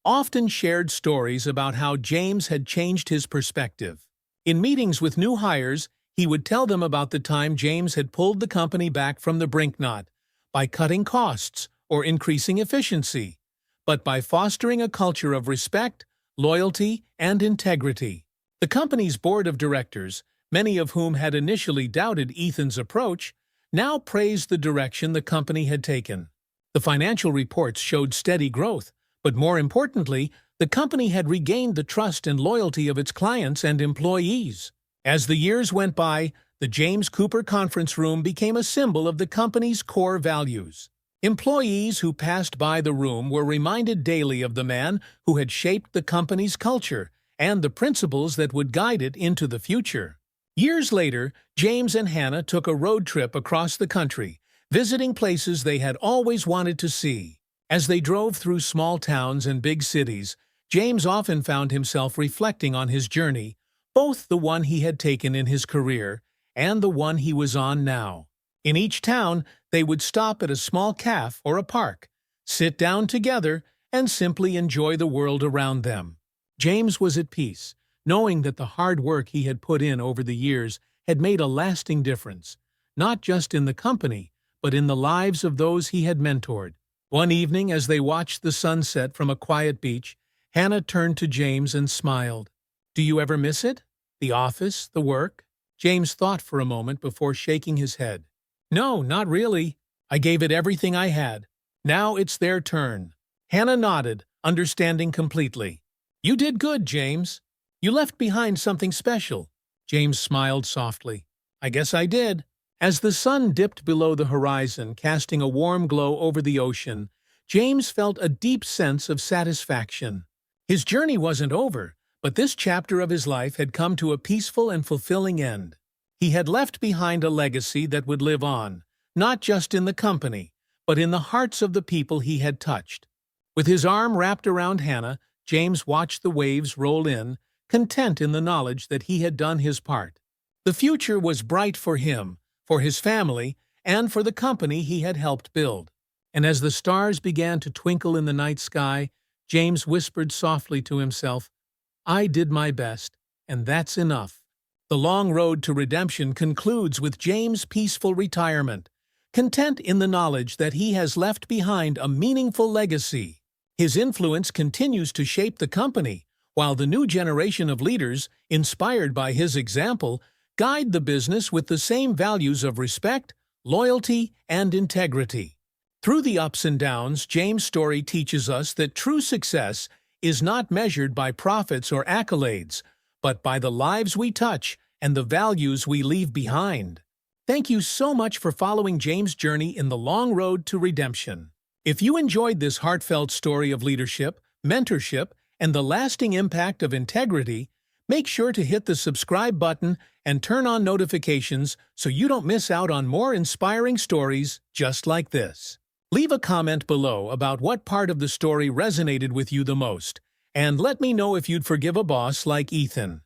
often shared stories about how James had changed his perspective. In meetings with new hires, he would tell them about the time James had pulled the company back from the brink, not by cutting costs or increasing efficiency, but by fostering a culture of respect, loyalty, and integrity. The company's board of directors, many of whom had initially doubted Ethan's approach, now praised the direction the company had taken. The financial reports showed steady growth, but more importantly, the company had regained the trust and loyalty of its clients and employees. As the years went by, the James Cooper Conference Room became a symbol of the company's core values. Employees who passed by the room were reminded daily of the man who had shaped the company's culture and the principles that would guide it into the future. Years later, James and Hannah took a road trip across the country, visiting places they had always wanted to see. As they drove through small towns and big cities, James often found himself reflecting on his journey, both the one he had taken in his career and the one he was on now. In each town, they would stop at a small cafe or a park, sit down together, and simply enjoy the world around them. James was at peace, knowing that the hard work he had put in over the years had made a lasting difference, not just in the company, but in the lives of those he had mentored. One evening, as they watched the sunset from a quiet beach, Hannah turned to James and smiled. "Do you ever miss it? The office, the work?" James thought for a moment before shaking his head. "No, not really. I gave it everything I had. Now it's their turn." Hannah nodded, understanding completely. "You did good, James. You left behind something special." James smiled softly. "I guess I did." As the sun dipped below the horizon, casting a warm glow over the ocean, James felt a deep sense of satisfaction. His journey wasn't over, but this chapter of his life had come to a peaceful and fulfilling end. He had left behind a legacy that would live on, not just in the company, but in the hearts of the people he had touched. With his arm wrapped around Hannah, James watched the waves roll in, content in the knowledge that he had done his part. The future was bright for him, for his family, and for the company he had helped build. And as the stars began to twinkle in the night sky, James whispered softly to himself, "I did my best, and that's enough." The long road to redemption concludes with James' peaceful retirement, content in the knowledge that he has left behind a meaningful legacy. His influence continues to shape the company, while the new generation of leaders, inspired by his example, guide the business with the same values of respect, loyalty, and integrity. Through the ups and downs, James' story teaches us that true success is not measured by profits or accolades, but by the lives we touch and the values we leave behind. Thank you so much for following James' journey in the long road to redemption. If you enjoyed this heartfelt story of leadership, mentorship, and the lasting impact of integrity, make sure to hit the subscribe button and turn on notifications so you don't miss out on more inspiring stories just like this. Leave a comment below about what part of the story resonated with you the most, and let me know if you'd forgive a boss like Ethan.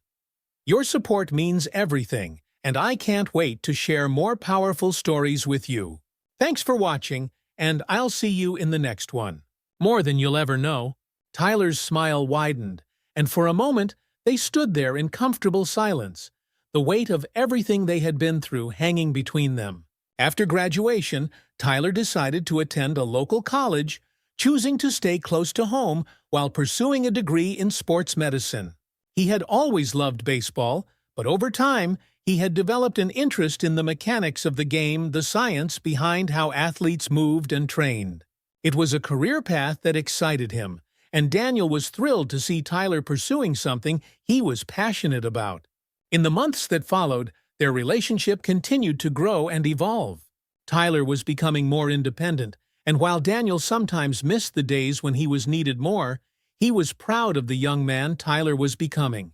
Your support means everything, and I can't wait to share more powerful stories with you. Thanks for watching, and I'll see you in the next one. More than you'll ever know. Tyler's smile widened, and for a moment, they stood there in comfortable silence, the weight of everything they had been through hanging between them. After graduation, Tyler decided to attend a local college, choosing to stay close to home while pursuing a degree in sports medicine. He had always loved baseball, but over time, he had developed an interest in the mechanics of the game, the science behind how athletes moved and trained. It was a career path that excited him, and Daniel was thrilled to see Tyler pursuing something he was passionate about. In the months that followed, their relationship continued to grow and evolve. Tyler was becoming more independent, and while Daniel sometimes missed the days when he was needed more, he was proud of the young man Tyler was becoming.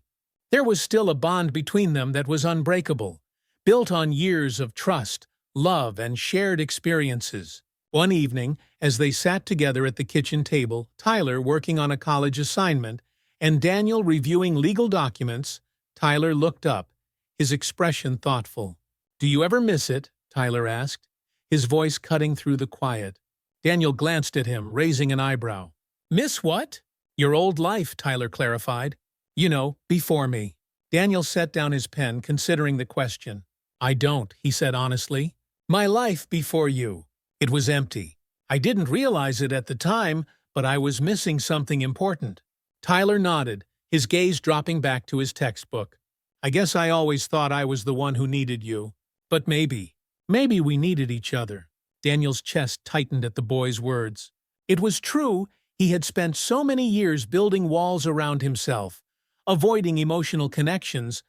There was still a bond between them that was unbreakable, built on years of trust, love, and shared experiences. One evening, as they sat together at the kitchen table, Tyler working on a college assignment, and Daniel reviewing legal documents, Tyler looked up, his expression thoughtful. "Do you ever miss it?" Tyler asked, his voice cutting through the quiet. Daniel glanced at him, raising an eyebrow. "Miss what?" "Your old life," Tyler clarified. "You know, before me." Daniel set down his pen, considering the question. "I don't," he said honestly. "My life before you. It was empty. I didn't realize it at the time, but I was missing something important." Tyler nodded, his gaze dropping back to his textbook. "I guess I always thought I was the one who needed you. But maybe we needed each other." Daniel's chest tightened at the boy's words. It was true, he had spent so many years building walls around himself, avoiding emotional connections,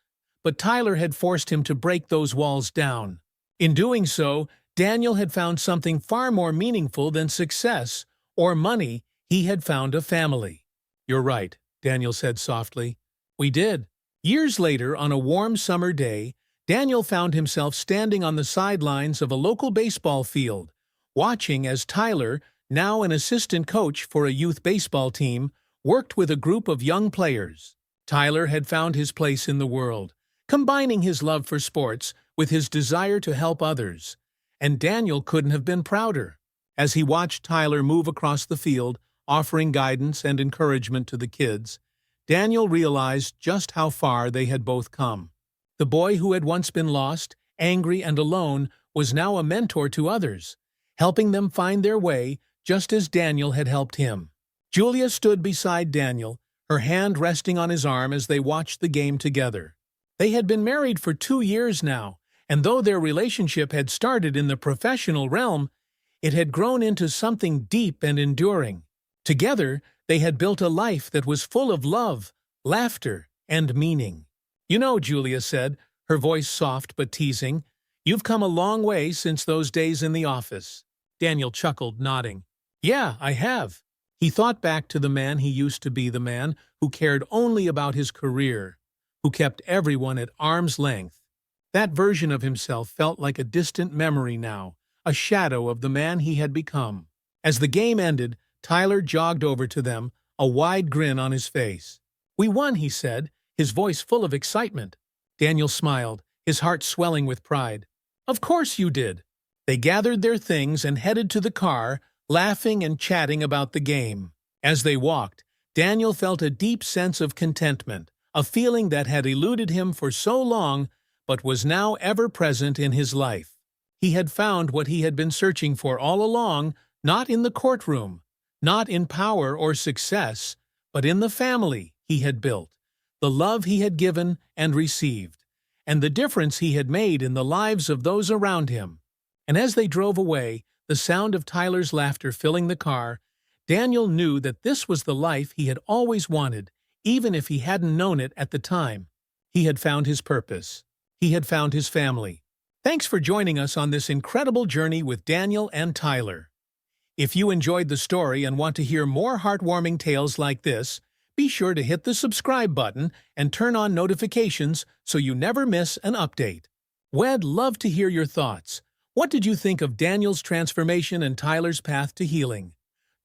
but Tyler had forced him to break those walls down. In doing so, Daniel had found something far more meaningful than success or money. He had found a family. "You're right," Daniel said softly. "We did." Years later, on a warm summer day, Daniel found himself standing on the sidelines of a local baseball field, watching as Tyler, now an assistant coach for a youth baseball team, worked with a group of young players. Tyler had found his place in the world, combining his love for sports with his desire to help others. And Daniel couldn't have been prouder. As he watched Tyler move across the field, offering guidance and encouragement to the kids, Daniel realized just how far they had both come. The boy who had once been lost, angry, and alone was now a mentor to others, helping them find their way just as Daniel had helped him. Julia stood beside Daniel, her hand resting on his arm as they watched the game together. They had been married for 2 years now, and though their relationship had started in the professional realm, it had grown into something deep and enduring. Together, they had built a life that was full of love, laughter, and meaning. "You know," Julia said, her voice soft but teasing, "you've come a long way since those days in the office." Daniel chuckled, nodding. "Yeah, I have." He thought back to the man he used to be, the man who cared only about his career, who kept everyone at arm's length. That version of himself felt like a distant memory now, a shadow of the man he had become. As the game ended, Tyler jogged over to them, a wide grin on his face. "We won," he said, his voice full of excitement. Daniel smiled, his heart swelling with pride. "Of course you did." They gathered their things and headed to the car, laughing and chatting about the game. As they walked, Daniel felt a deep sense of contentment, a feeling that had eluded him for so long but was now ever present in his life. He had found what he had been searching for all along, not in the courtroom, not in power or success, but in the family he had built, the love he had given and received, and the difference he had made in the lives of those around him. And as they drove away, the sound of Tyler's laughter filling the car, Daniel knew that this was the life he had always wanted, even if he hadn't known it at the time. He had found his purpose. He had found his family. Thanks for joining us on this incredible journey with Daniel and Tyler. If you enjoyed the story and want to hear more heartwarming tales like this, be sure to hit the subscribe button and turn on notifications so you never miss an update. We'd love to hear your thoughts. What did you think of Daniel's transformation and Tyler's path to healing?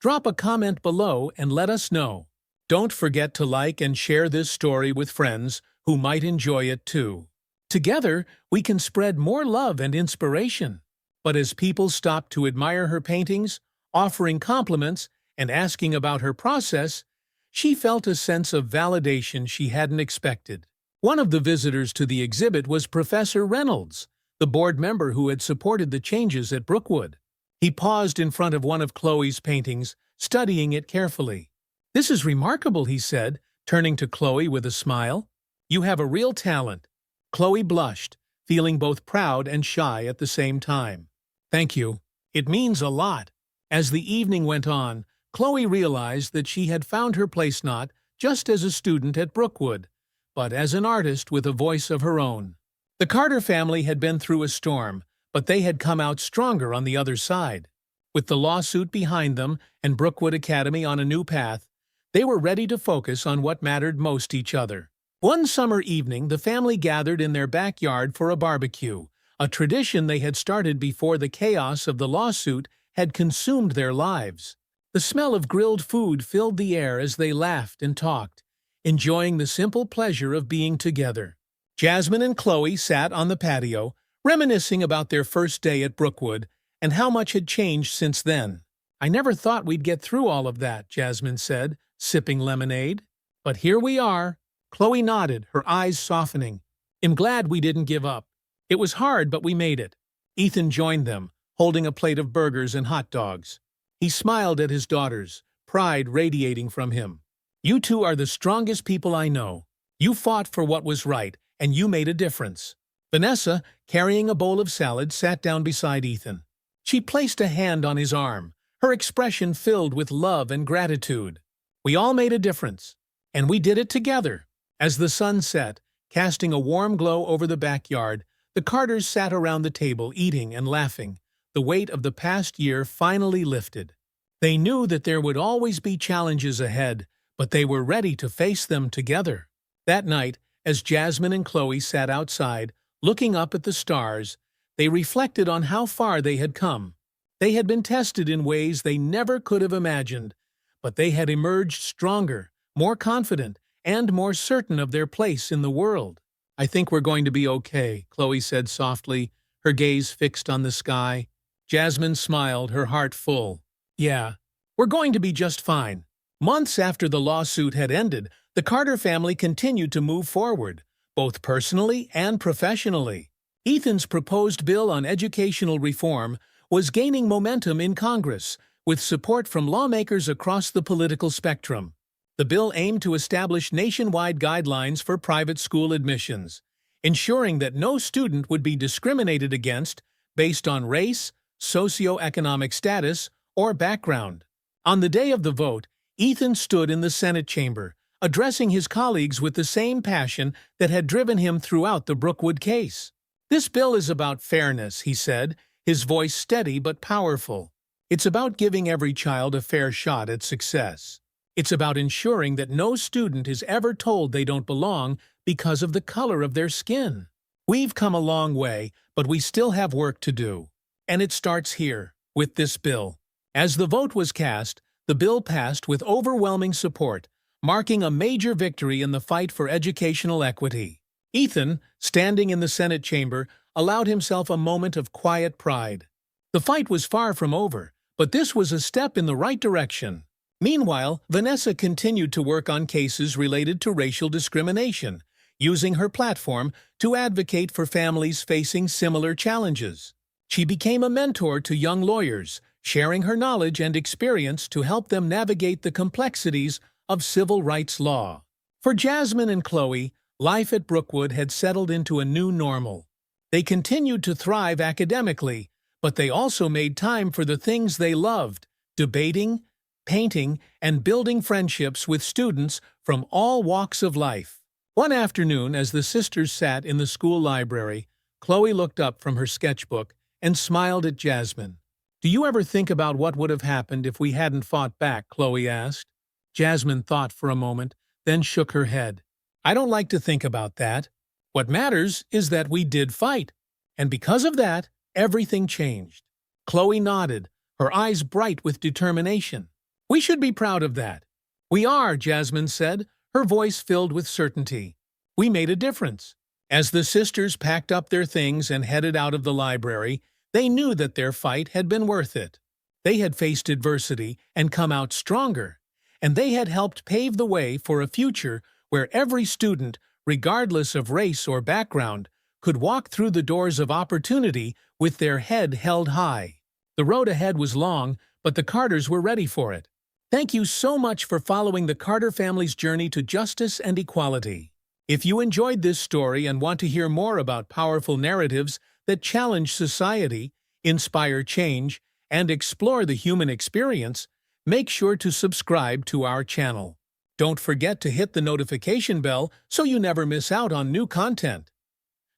Drop a comment below and let us know. Don't forget to like and share this story with friends who might enjoy it too. Together, we can spread more love and inspiration. But as people stopped to admire her paintings, offering compliments, and asking about her process, she felt a sense of validation she hadn't expected. One of the visitors to the exhibit was Professor Reynolds, the board member who had supported the changes at Brookwood. He paused in front of one of Chloe's paintings, studying it carefully. "This is remarkable," he said, turning to Chloe with a smile. "You have a real talent." Chloe blushed, feeling both proud and shy at the same time. "Thank you. It means a lot." As the evening went on, Chloe realized that she had found her place not just as a student at Brookwood, but as an artist with a voice of her own. The Carter family had been through a storm, but they had come out stronger on the other side. With the lawsuit behind them and Brookwood Academy on a new path, they were ready to focus on what mattered most to each other. One summer evening, the family gathered in their backyard for a barbecue, a tradition they had started before the chaos of the lawsuit had consumed their lives. The smell of grilled food filled the air as they laughed and talked, enjoying the simple pleasure of being together. Jasmine and Chloe sat on the patio, reminiscing about their first day at Brookwood and how much had changed since then. "I never thought we'd get through all of that," Jasmine said, sipping lemonade. "But here we are." Chloe nodded, her eyes softening. "I'm glad we didn't give up. It was hard, but we made it." Ethan joined them, holding a plate of burgers and hot dogs. He smiled at his daughters, pride radiating from him. "You two are the strongest people I know. You fought for what was right, and you made a difference." Vanessa, carrying a bowl of salad, sat down beside Ethan. She placed a hand on his arm, her expression filled with love and gratitude. "We all made a difference, and we did it together." As the sun set, casting a warm glow over the backyard, the Carters sat around the table eating and laughing. The weight of the past year finally lifted. They knew that there would always be challenges ahead, but they were ready to face them together. That night, as Jasmine and Chloe sat outside, looking up at the stars, they reflected on how far they had come. They had been tested in ways they never could have imagined, but they had emerged stronger, more confident, and more certain of their place in the world. "I think we're going to be okay," Chloe said softly, her gaze fixed on the sky. Jasmine smiled, her heart full. "Yeah, we're going to be just fine." Months after the lawsuit had ended, the Carter family continued to move forward, both personally and professionally. Ethan's proposed bill on educational reform was gaining momentum in Congress, with support from lawmakers across the political spectrum. The bill aimed to establish nationwide guidelines for private school admissions, ensuring that no student would be discriminated against based on race, socioeconomic status, or background. On the day of the vote, Ethan stood in the Senate chamber, addressing his colleagues with the same passion that had driven him throughout the Brookwood case. "This bill is about fairness," he said, his voice steady but powerful. "It's about giving every child a fair shot at success. It's about ensuring that no student is ever told they don't belong because of the color of their skin. We've come a long way, but we still have work to do. And it starts here, with this bill." As the vote was cast, the bill passed with overwhelming support, marking a major victory in the fight for educational equity. Ethan, standing in the Senate chamber, allowed himself a moment of quiet pride. The fight was far from over, but this was a step in the right direction. Meanwhile, Vanessa continued to work on cases related to racial discrimination, using her platform to advocate for families facing similar challenges. She became a mentor to young lawyers, sharing her knowledge and experience to help them navigate the complexities of civil rights law. For Jasmine and Chloe, life at Brookwood had settled into a new normal. They continued to thrive academically, but they also made time for the things they loved: debating, painting, and building friendships with students from all walks of life. One afternoon, as the sisters sat in the school library, Chloe looked up from her sketchbook and smiled at Jasmine. "Do you ever think about what would have happened if we hadn't fought back?" Chloe asked. Jasmine thought for a moment, then shook her head. "I don't like to think about that. What matters is that we did fight. And because of that, everything changed." Chloe nodded, her eyes bright with determination. "We should be proud of that." "We are," Jasmine said, her voice filled with certainty. "We made a difference." As the sisters packed up their things and headed out of the library, they knew that their fight had been worth it. They had faced adversity and come out stronger, and they had helped pave the way for a future where every student, regardless of race or background, could walk through the doors of opportunity with their head held high. The road ahead was long, but the Carters were ready for it. Thank you so much for following the Carter family's journey to justice and equality. If you enjoyed this story and want to hear more about powerful narratives that challenge society, inspire change, and explore the human experience, make sure to subscribe to our channel. Don't forget to hit the notification bell so you never miss out on new content.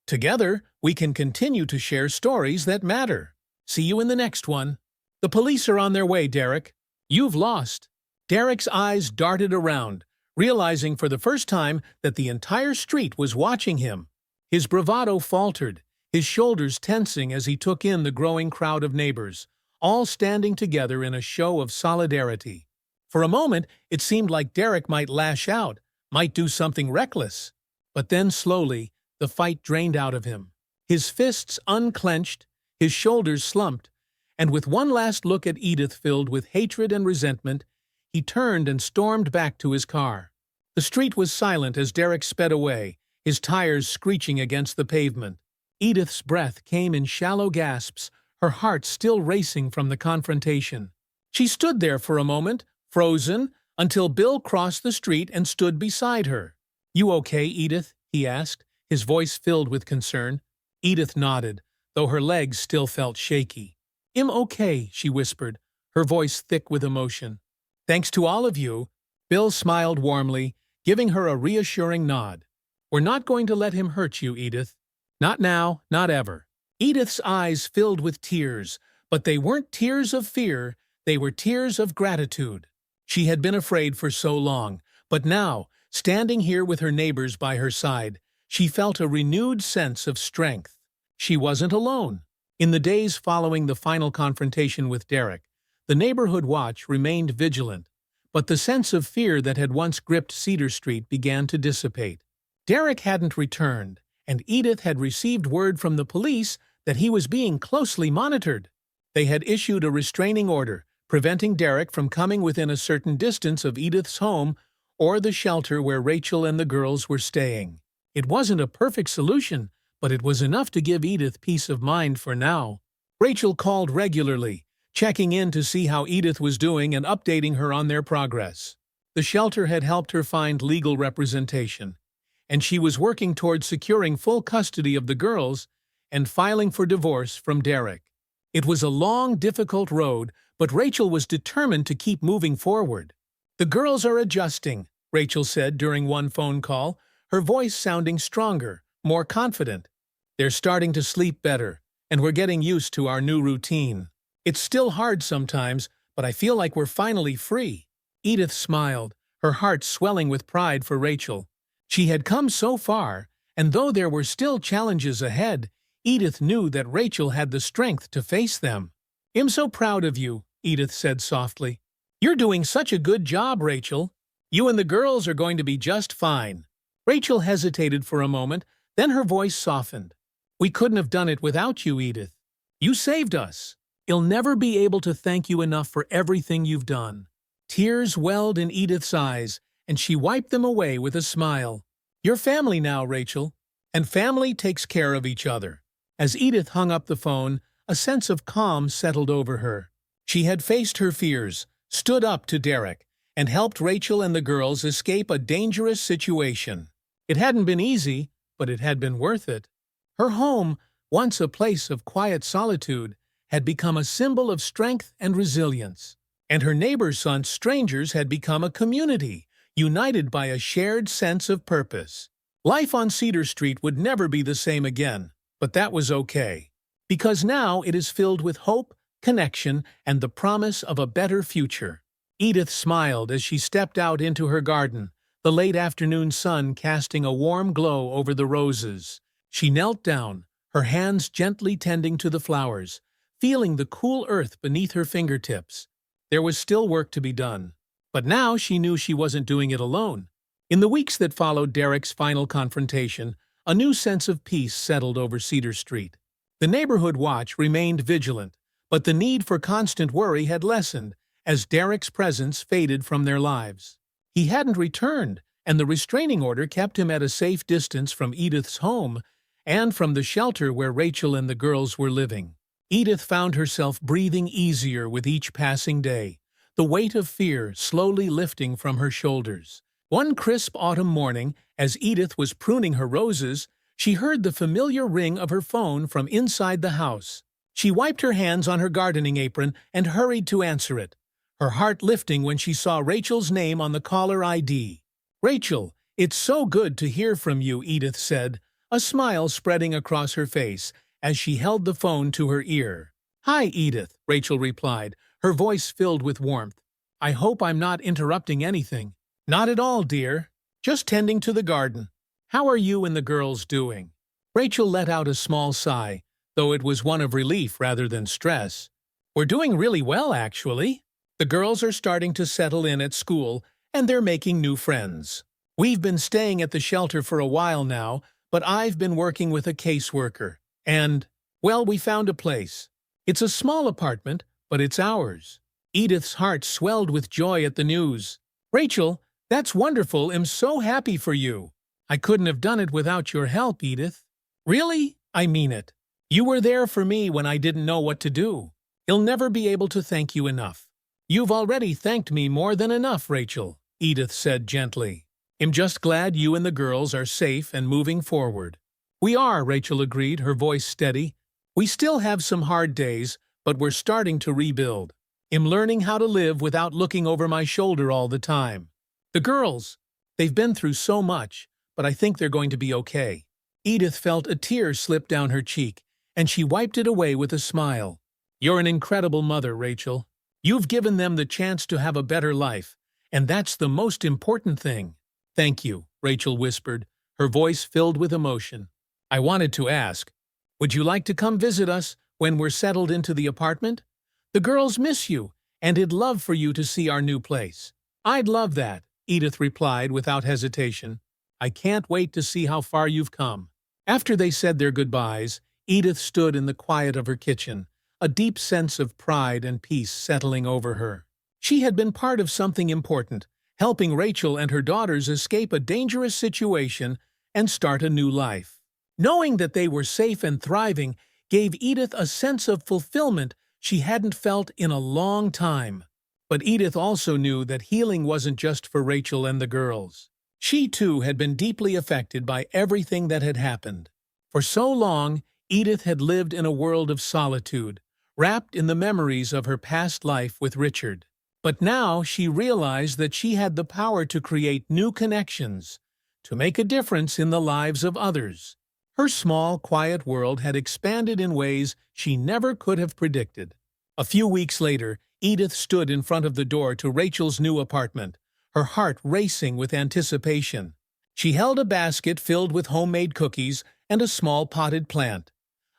Together, we can continue to share stories that matter. See you in the next one. The police are on their way, Derek. You've lost. Derek's eyes darted around, realizing for the first time that the entire street was watching him. His bravado faltered, his shoulders tensing as he took in the growing crowd of neighbors, all standing together in a show of solidarity. For a moment, it seemed like Derek might lash out, might do something reckless. But then slowly, the fight drained out of him. His fists unclenched, his shoulders slumped, and with one last look at Edith filled with hatred and resentment, he turned and stormed back to his car. The street was silent as Derek sped away, his tires screeching against the pavement. Edith's breath came in shallow gasps, her heart still racing from the confrontation. She stood there for a moment, frozen, until Bill crossed the street and stood beside her. "You okay, Edith?" he asked, his voice filled with concern. Edith nodded, though her legs still felt shaky. "I'm okay," she whispered, her voice thick with emotion. "Thanks to all of you." Bill smiled warmly, giving her a reassuring nod. "We're not going to let him hurt you, Edith. Not now, not ever." Edith's eyes filled with tears, but they weren't tears of fear, they were tears of gratitude. She had been afraid for so long, but now, standing here with her neighbors by her side, she felt a renewed sense of strength. She wasn't alone. In the days following the final confrontation with Derek, the neighborhood watch remained vigilant, but the sense of fear that had once gripped Cedar Street began to dissipate. Derek hadn't returned, and Edith had received word from the police that he was being closely monitored. They had issued a restraining order, preventing Derek from coming within a certain distance of Edith's home or the shelter where Rachel and the girls were staying. It wasn't a perfect solution, but it was enough to give Edith peace of mind for now. Rachel called regularly, checking in to see how Edith was doing and updating her on their progress. The shelter had helped her find legal representation, and she was working towards securing full custody of the girls and filing for divorce from Derek. It was a long, difficult road, but Rachel was determined to keep moving forward. "The girls are adjusting," Rachel said during one phone call, her voice sounding stronger, more confident. "They're starting to sleep better, and we're getting used to our new routine. It's still hard sometimes, but I feel like we're finally free." Edith smiled, her heart swelling with pride for Rachel. She had come so far, and though there were still challenges ahead, Edith knew that Rachel had the strength to face them. "I'm so proud of you," Edith said softly. "You're doing such a good job, Rachel. You and the girls are going to be just fine." Rachel hesitated for a moment, then her voice softened. "We couldn't have done it without you, Edith. You saved us. I'll never be able to thank you enough for everything you've done." Tears welled in Edith's eyes, and she wiped them away with a smile. "You're family now, Rachel, and family takes care of each other." As Edith hung up the phone, a sense of calm settled over her. She had faced her fears, stood up to Derek, and helped Rachel and the girls escape a dangerous situation. It hadn't been easy, but it had been worth it. Her home, once a place of quiet solitude, had become a symbol of strength and resilience. And her neighbor's son, strangers, had become a community, united by a shared sense of purpose. Life on Cedar Street would never be the same again, but that was okay. Because now it is filled with hope, connection, and the promise of a better future. Edith smiled as she stepped out into her garden, the late afternoon sun casting a warm glow over the roses. She knelt down, her hands gently tending to the flowers, feeling the cool earth beneath her fingertips. There was still work to be done. But now she knew she wasn't doing it alone. In the weeks that followed Derek's final confrontation, a new sense of peace settled over Cedar Street. The neighborhood watch remained vigilant, but the need for constant worry had lessened as Derek's presence faded from their lives. He hadn't returned, and the restraining order kept him at a safe distance from Edith's home and from the shelter where Rachel and the girls were living. Edith found herself breathing easier with each passing day, the weight of fear slowly lifting from her shoulders. One crisp autumn morning, as Edith was pruning her roses, she heard the familiar ring of her phone from inside the house. She wiped her hands on her gardening apron and hurried to answer it, her heart lifting when she saw Rachel's name on the caller ID. "Rachel, it's so good to hear from you," Edith said, a smile spreading across her face as she held the phone to her ear. "Hi, Edith," Rachel replied, her voice filled with warmth. "I hope I'm not interrupting anything." "Not at all, dear. Just tending to the garden. How are you and the girls doing?" Rachel let out a small sigh, though it was one of relief rather than stress. "We're doing really well, actually. The girls are starting to settle in at school, and they're making new friends. We've been staying at the shelter for a while now, but I've been working with a caseworker. And, well, we found a place. It's a small apartment, but it's ours." Edith's heart swelled with joy at the news. "Rachel, that's wonderful. I'm so happy for you. I couldn't have done it without your help, Edith." "Really? I mean it. You were there for me when I didn't know what to do. You'll never be able to thank you enough." "You've already thanked me more than enough, Rachel," Edith said gently. "I'm just glad you and the girls are safe and moving forward." "We are," Rachel agreed, her voice steady. "We still have some hard days, but we're starting to rebuild. I'm learning how to live without looking over my shoulder all the time. The girls, they've been through so much, but I think they're going to be okay." Edith felt a tear slip down her cheek, and she wiped it away with a smile. "You're an incredible mother, Rachel. You've given them the chance to have a better life, and that's the most important thing." "Thank you," Rachel whispered, her voice filled with emotion. "I wanted to ask, would you like to come visit us when we're settled into the apartment? The girls miss you, and I'd love for you to see our new place." "I'd love that," Edith replied without hesitation. "I can't wait to see how far you've come." After they said their goodbyes, Edith stood in the quiet of her kitchen, a deep sense of pride and peace settling over her. She had been part of something important, helping Rachel and her daughters escape a dangerous situation and start a new life. Knowing that they were safe and thriving gave Edith a sense of fulfillment she hadn't felt in a long time. But Edith also knew that healing wasn't just for Rachel and the girls. She, too, had been deeply affected by everything that had happened. For so long, Edith had lived in a world of solitude, wrapped in the memories of her past life with Richard. But now she realized that she had the power to create new connections, to make a difference in the lives of others. Her small, quiet world had expanded in ways she never could have predicted. A few weeks later, Edith stood in front of the door to Rachel's new apartment, her heart racing with anticipation. She held a basket filled with homemade cookies and a small potted plant,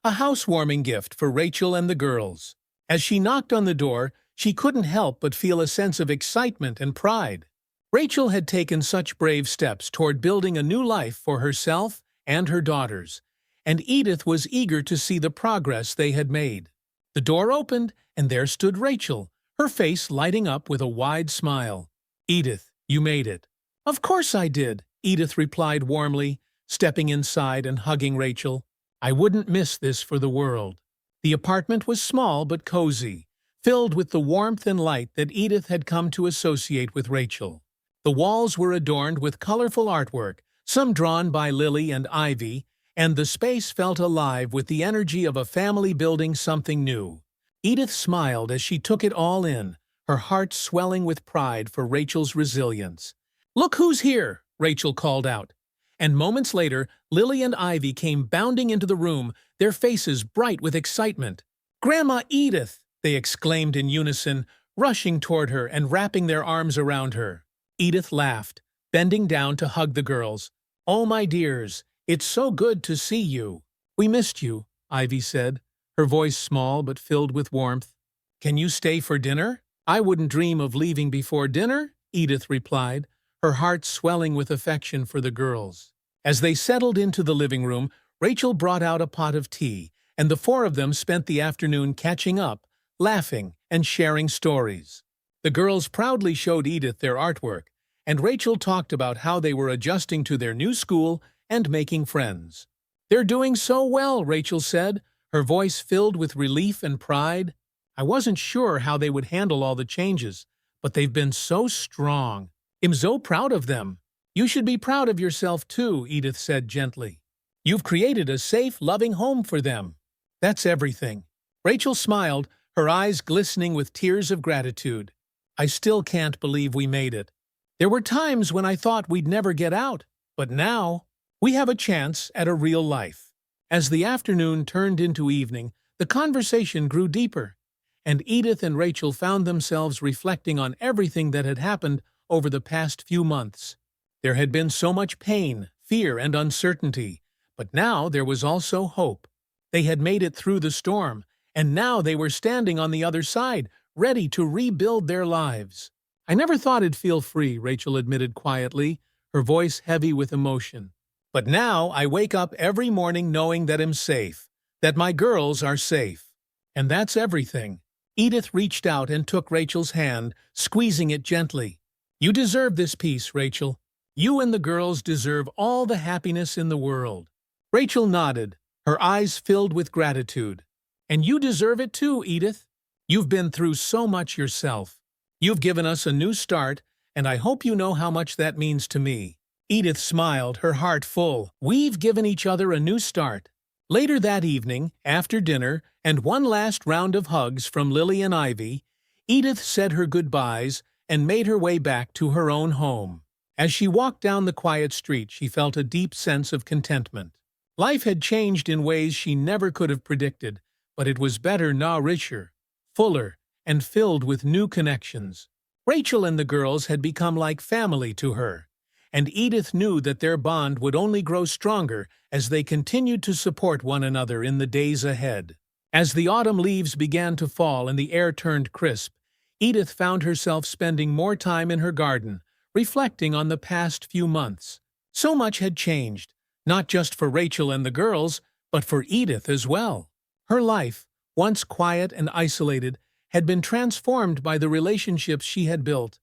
a housewarming gift for Rachel and the girls. As she knocked on the door, she couldn't help but feel a sense of excitement and pride. Rachel had taken such brave steps toward building a new life for herself and her daughters, and Edith was eager to see the progress they had made. The door opened, and there stood Rachel, her face lighting up with a wide smile. "Edith, you made it." "Of course I did," Edith replied warmly, stepping inside and hugging Rachel. "I wouldn't miss this for the world." The apartment was small but cozy, filled with the warmth and light that Edith had come to associate with Rachel. The walls were adorned with colorful artwork, some drawn by Lily and Ivy, and the space felt alive with the energy of a family building something new. Edith smiled as she took it all in, her heart swelling with pride for Rachel's resilience. "Look who's here!" Rachel called out. And moments later, Lily and Ivy came bounding into the room, their faces bright with excitement. "Grandma Edith!" they exclaimed in unison, rushing toward her and wrapping their arms around her. Edith laughed, bending down to hug the girls. "Oh, my dears, it's so good to see you." "We missed you," Ivy said, her voice small but filled with warmth. "Can you stay for dinner?" "I wouldn't dream of leaving before dinner," Edith replied, her heart swelling with affection for the girls. As they settled into the living room, Rachel brought out a pot of tea, and the four of them spent the afternoon catching up, laughing, and sharing stories. The girls proudly showed Edith their artwork, and Rachel talked about how they were adjusting to their new school and making friends. "They're doing so well," Rachel said, her voice filled with relief and pride. "I wasn't sure how they would handle all the changes, but they've been so strong. I'm so proud of them." "You should be proud of yourself too," Edith said gently. "You've created a safe, loving home for them. That's everything." Rachel smiled, her eyes glistening with tears of gratitude. "I still can't believe we made it. There were times when I thought we'd never get out, but now we have a chance at a real life." As the afternoon turned into evening, the conversation grew deeper, and Edith and Rachel found themselves reflecting on everything that had happened over the past few months. There had been so much pain, fear, and uncertainty, but now there was also hope. They had made it through the storm, and now they were standing on the other side, ready to rebuild their lives. "I never thought I'd feel free," Rachel admitted quietly, her voice heavy with emotion. "But now I wake up every morning knowing that I'm safe, that my girls are safe. And that's everything." Edith reached out and took Rachel's hand, squeezing it gently. "You deserve this peace, Rachel. You and the girls deserve all the happiness in the world." Rachel nodded, her eyes filled with gratitude. "And you deserve it too, Edith. You've been through so much yourself. You've given us a new start, and I hope you know how much that means to me." Edith smiled, her heart full. "We've given each other a new start." Later that evening, after dinner, and one last round of hugs from Lily and Ivy, Edith said her goodbyes and made her way back to her own home. As she walked down the quiet street, she felt a deep sense of contentment. Life had changed in ways she never could have predicted, but it was better, now richer, fuller, and filled with new connections. Rachel and the girls had become like family to her, and Edith knew that their bond would only grow stronger as they continued to support one another in the days ahead. As the autumn leaves began to fall and the air turned crisp, Edith found herself spending more time in her garden, reflecting on the past few months. So much had changed, not just for Rachel and the girls, but for Edith as well. Her life, once quiet and isolated, had been transformed by the relationships she had built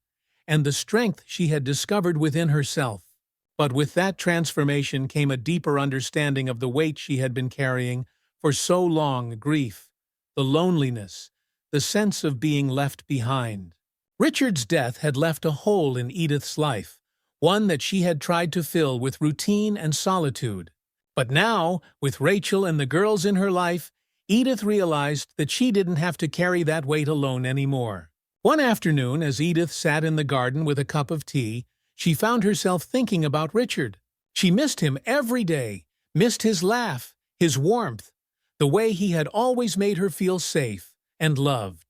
and the strength she had discovered within herself. But with that transformation came a deeper understanding of the weight she had been carrying for so long: grief, the loneliness, the sense of being left behind. Richard's death had left a hole in Edith's life, one that she had tried to fill with routine and solitude. But now, with Rachel and the girls in her life, Edith realized that she didn't have to carry that weight alone anymore. One afternoon, as Edith sat in the garden with a cup of tea, she found herself thinking about Richard. She missed him every day, missed his laugh, his warmth, the way he had always made her feel safe and loved.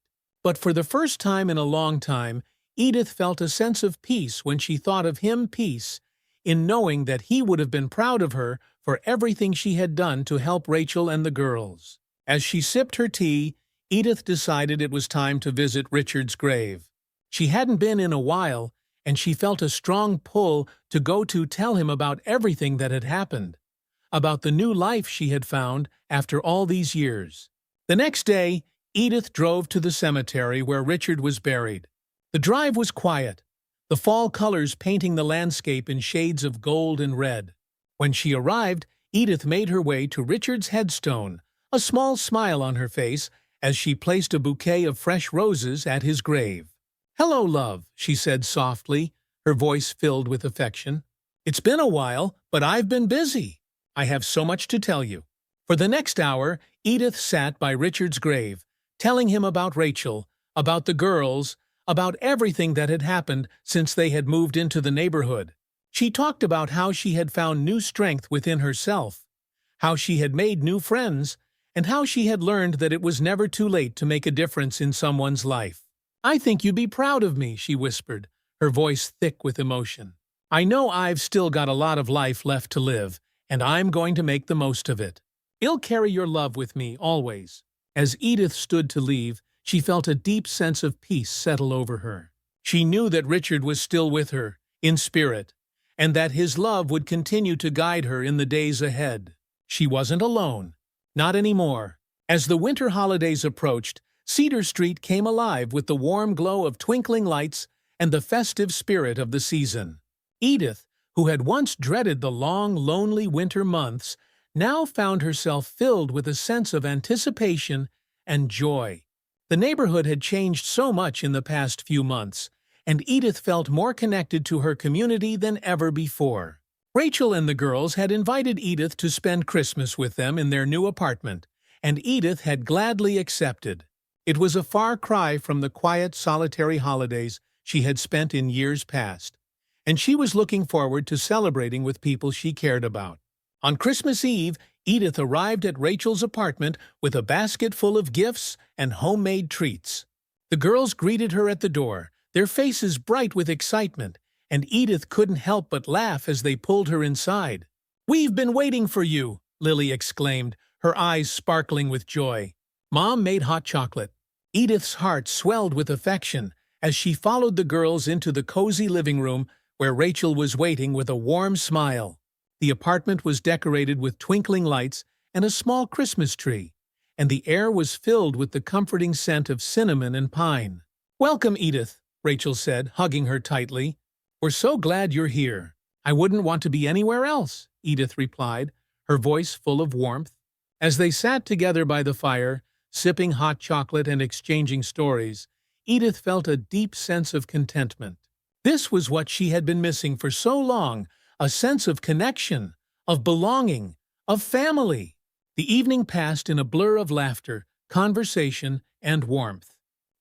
But for the first time in a long time, Edith felt a sense of peace when she thought of him, peace in knowing that he would have been proud of her for everything she had done to help Rachel and the girls. As she sipped her tea, Edith decided it was time to visit Richard's grave. She hadn't been in a while, and she felt a strong pull to go to tell him about everything that had happened, about the new life she had found after all these years. The next day, Edith drove to the cemetery where Richard was buried. The drive was quiet, the fall colors painting the landscape in shades of gold and red. When she arrived, Edith made her way to Richard's headstone, a small smile on her face as she placed a bouquet of fresh roses at his grave. "Hello, love," she said softly, her voice filled with affection. "It's been a while, but I've been busy. I have so much to tell you." For the next hour, Edith sat by Richard's grave, telling him about Rachel, about the girls, about everything that had happened since they had moved into the neighborhood. She talked about how she had found new strength within herself, how she had made new friends, and how she had learned that it was never too late to make a difference in someone's life. "I think you'd be proud of me," she whispered, her voice thick with emotion. "I know I've still got a lot of life left to live, and I'm going to make the most of it. I'll carry your love with me, always." As Edith stood to leave, she felt a deep sense of peace settle over her. She knew that Richard was still with her, in spirit, and that his love would continue to guide her in the days ahead. She wasn't alone. Not anymore. As the winter holidays approached, Cedar Street came alive with the warm glow of twinkling lights and the festive spirit of the season. Edith, who had once dreaded the long, lonely winter months, now found herself filled with a sense of anticipation and joy. The neighborhood had changed so much in the past few months, and Edith felt more connected to her community than ever before. Rachel and the girls had invited Edith to spend Christmas with them in their new apartment, and Edith had gladly accepted. It was a far cry from the quiet, solitary holidays she had spent in years past, and she was looking forward to celebrating with people she cared about. On Christmas Eve, Edith arrived at Rachel's apartment with a basket full of gifts and homemade treats. The girls greeted her at the door, their faces bright with excitement, and Edith couldn't help but laugh as they pulled her inside. "We've been waiting for you," Lily exclaimed, her eyes sparkling with joy. Mom made hot chocolate. Edith's heart swelled with affection as she followed the girls into the cozy living room where Rachel was waiting with a warm smile. The apartment was decorated with twinkling lights and a small Christmas tree, and the air was filled with the comforting scent of cinnamon and pine. "Welcome, Edith," Rachel said, hugging her tightly. "We're so glad you're here." "I wouldn't want to be anywhere else," Edith replied, her voice full of warmth. As they sat together by the fire, sipping hot chocolate and exchanging stories, Edith felt a deep sense of contentment. This was what she had been missing for so long, a sense of connection, of belonging, of family. The evening passed in a blur of laughter, conversation, and warmth.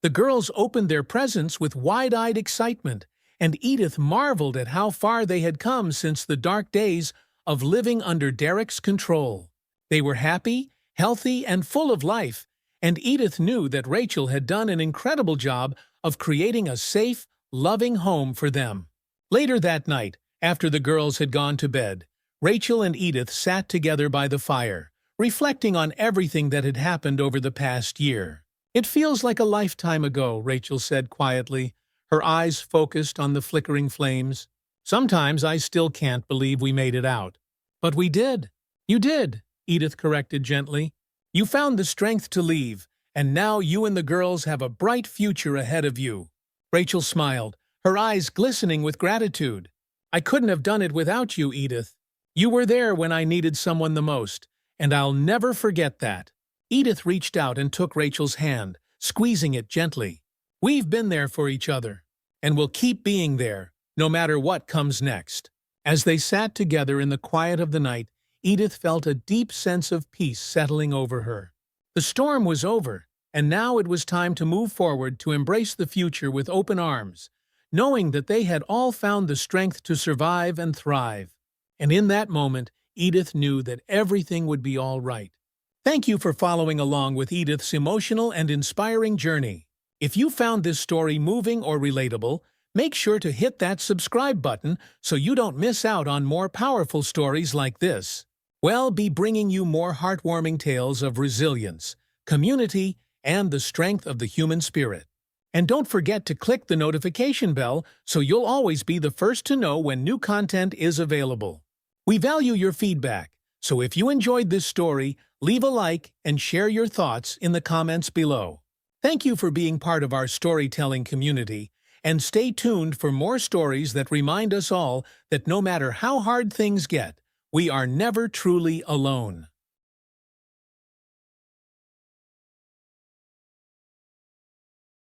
The girls opened their presents with wide-eyed excitement, and Edith marveled at how far they had come since the dark days of living under Derek's control. They were happy, healthy, and full of life, and Edith knew that Rachel had done an incredible job of creating a safe, loving home for them. Later that night, after the girls had gone to bed, Rachel and Edith sat together by the fire, reflecting on everything that had happened over the past year. "It feels like a lifetime ago," Rachel said quietly, her eyes focused on the flickering flames. "Sometimes I still can't believe we made it out." "But we did." "You did," Edith corrected gently. "You found the strength to leave, and now you and the girls have a bright future ahead of you." Rachel smiled, her eyes glistening with gratitude. "I couldn't have done it without you, Edith. You were there when I needed someone the most, and I'll never forget that." Edith reached out and took Rachel's hand, squeezing it gently. "We've been there for each other, and we'll keep being there, no matter what comes next." As they sat together in the quiet of the night, Edith felt a deep sense of peace settling over her. The storm was over, and now it was time to move forward to embrace the future with open arms, knowing that they had all found the strength to survive and thrive. And in that moment, Edith knew that everything would be all right. Thank you for following along with Edith's emotional and inspiring journey. If you found this story moving or relatable, make sure to hit that subscribe button so you don't miss out on more powerful stories like this. We'll be bringing you more heartwarming tales of resilience, community, and the strength of the human spirit. And don't forget to click the notification bell so you'll always be the first to know when new content is available. We value your feedback, so if you enjoyed this story, leave a like and share your thoughts in the comments below. Thank you for being part of our storytelling community, and stay tuned for more stories that remind us all that no matter how hard things get, we are never truly alone.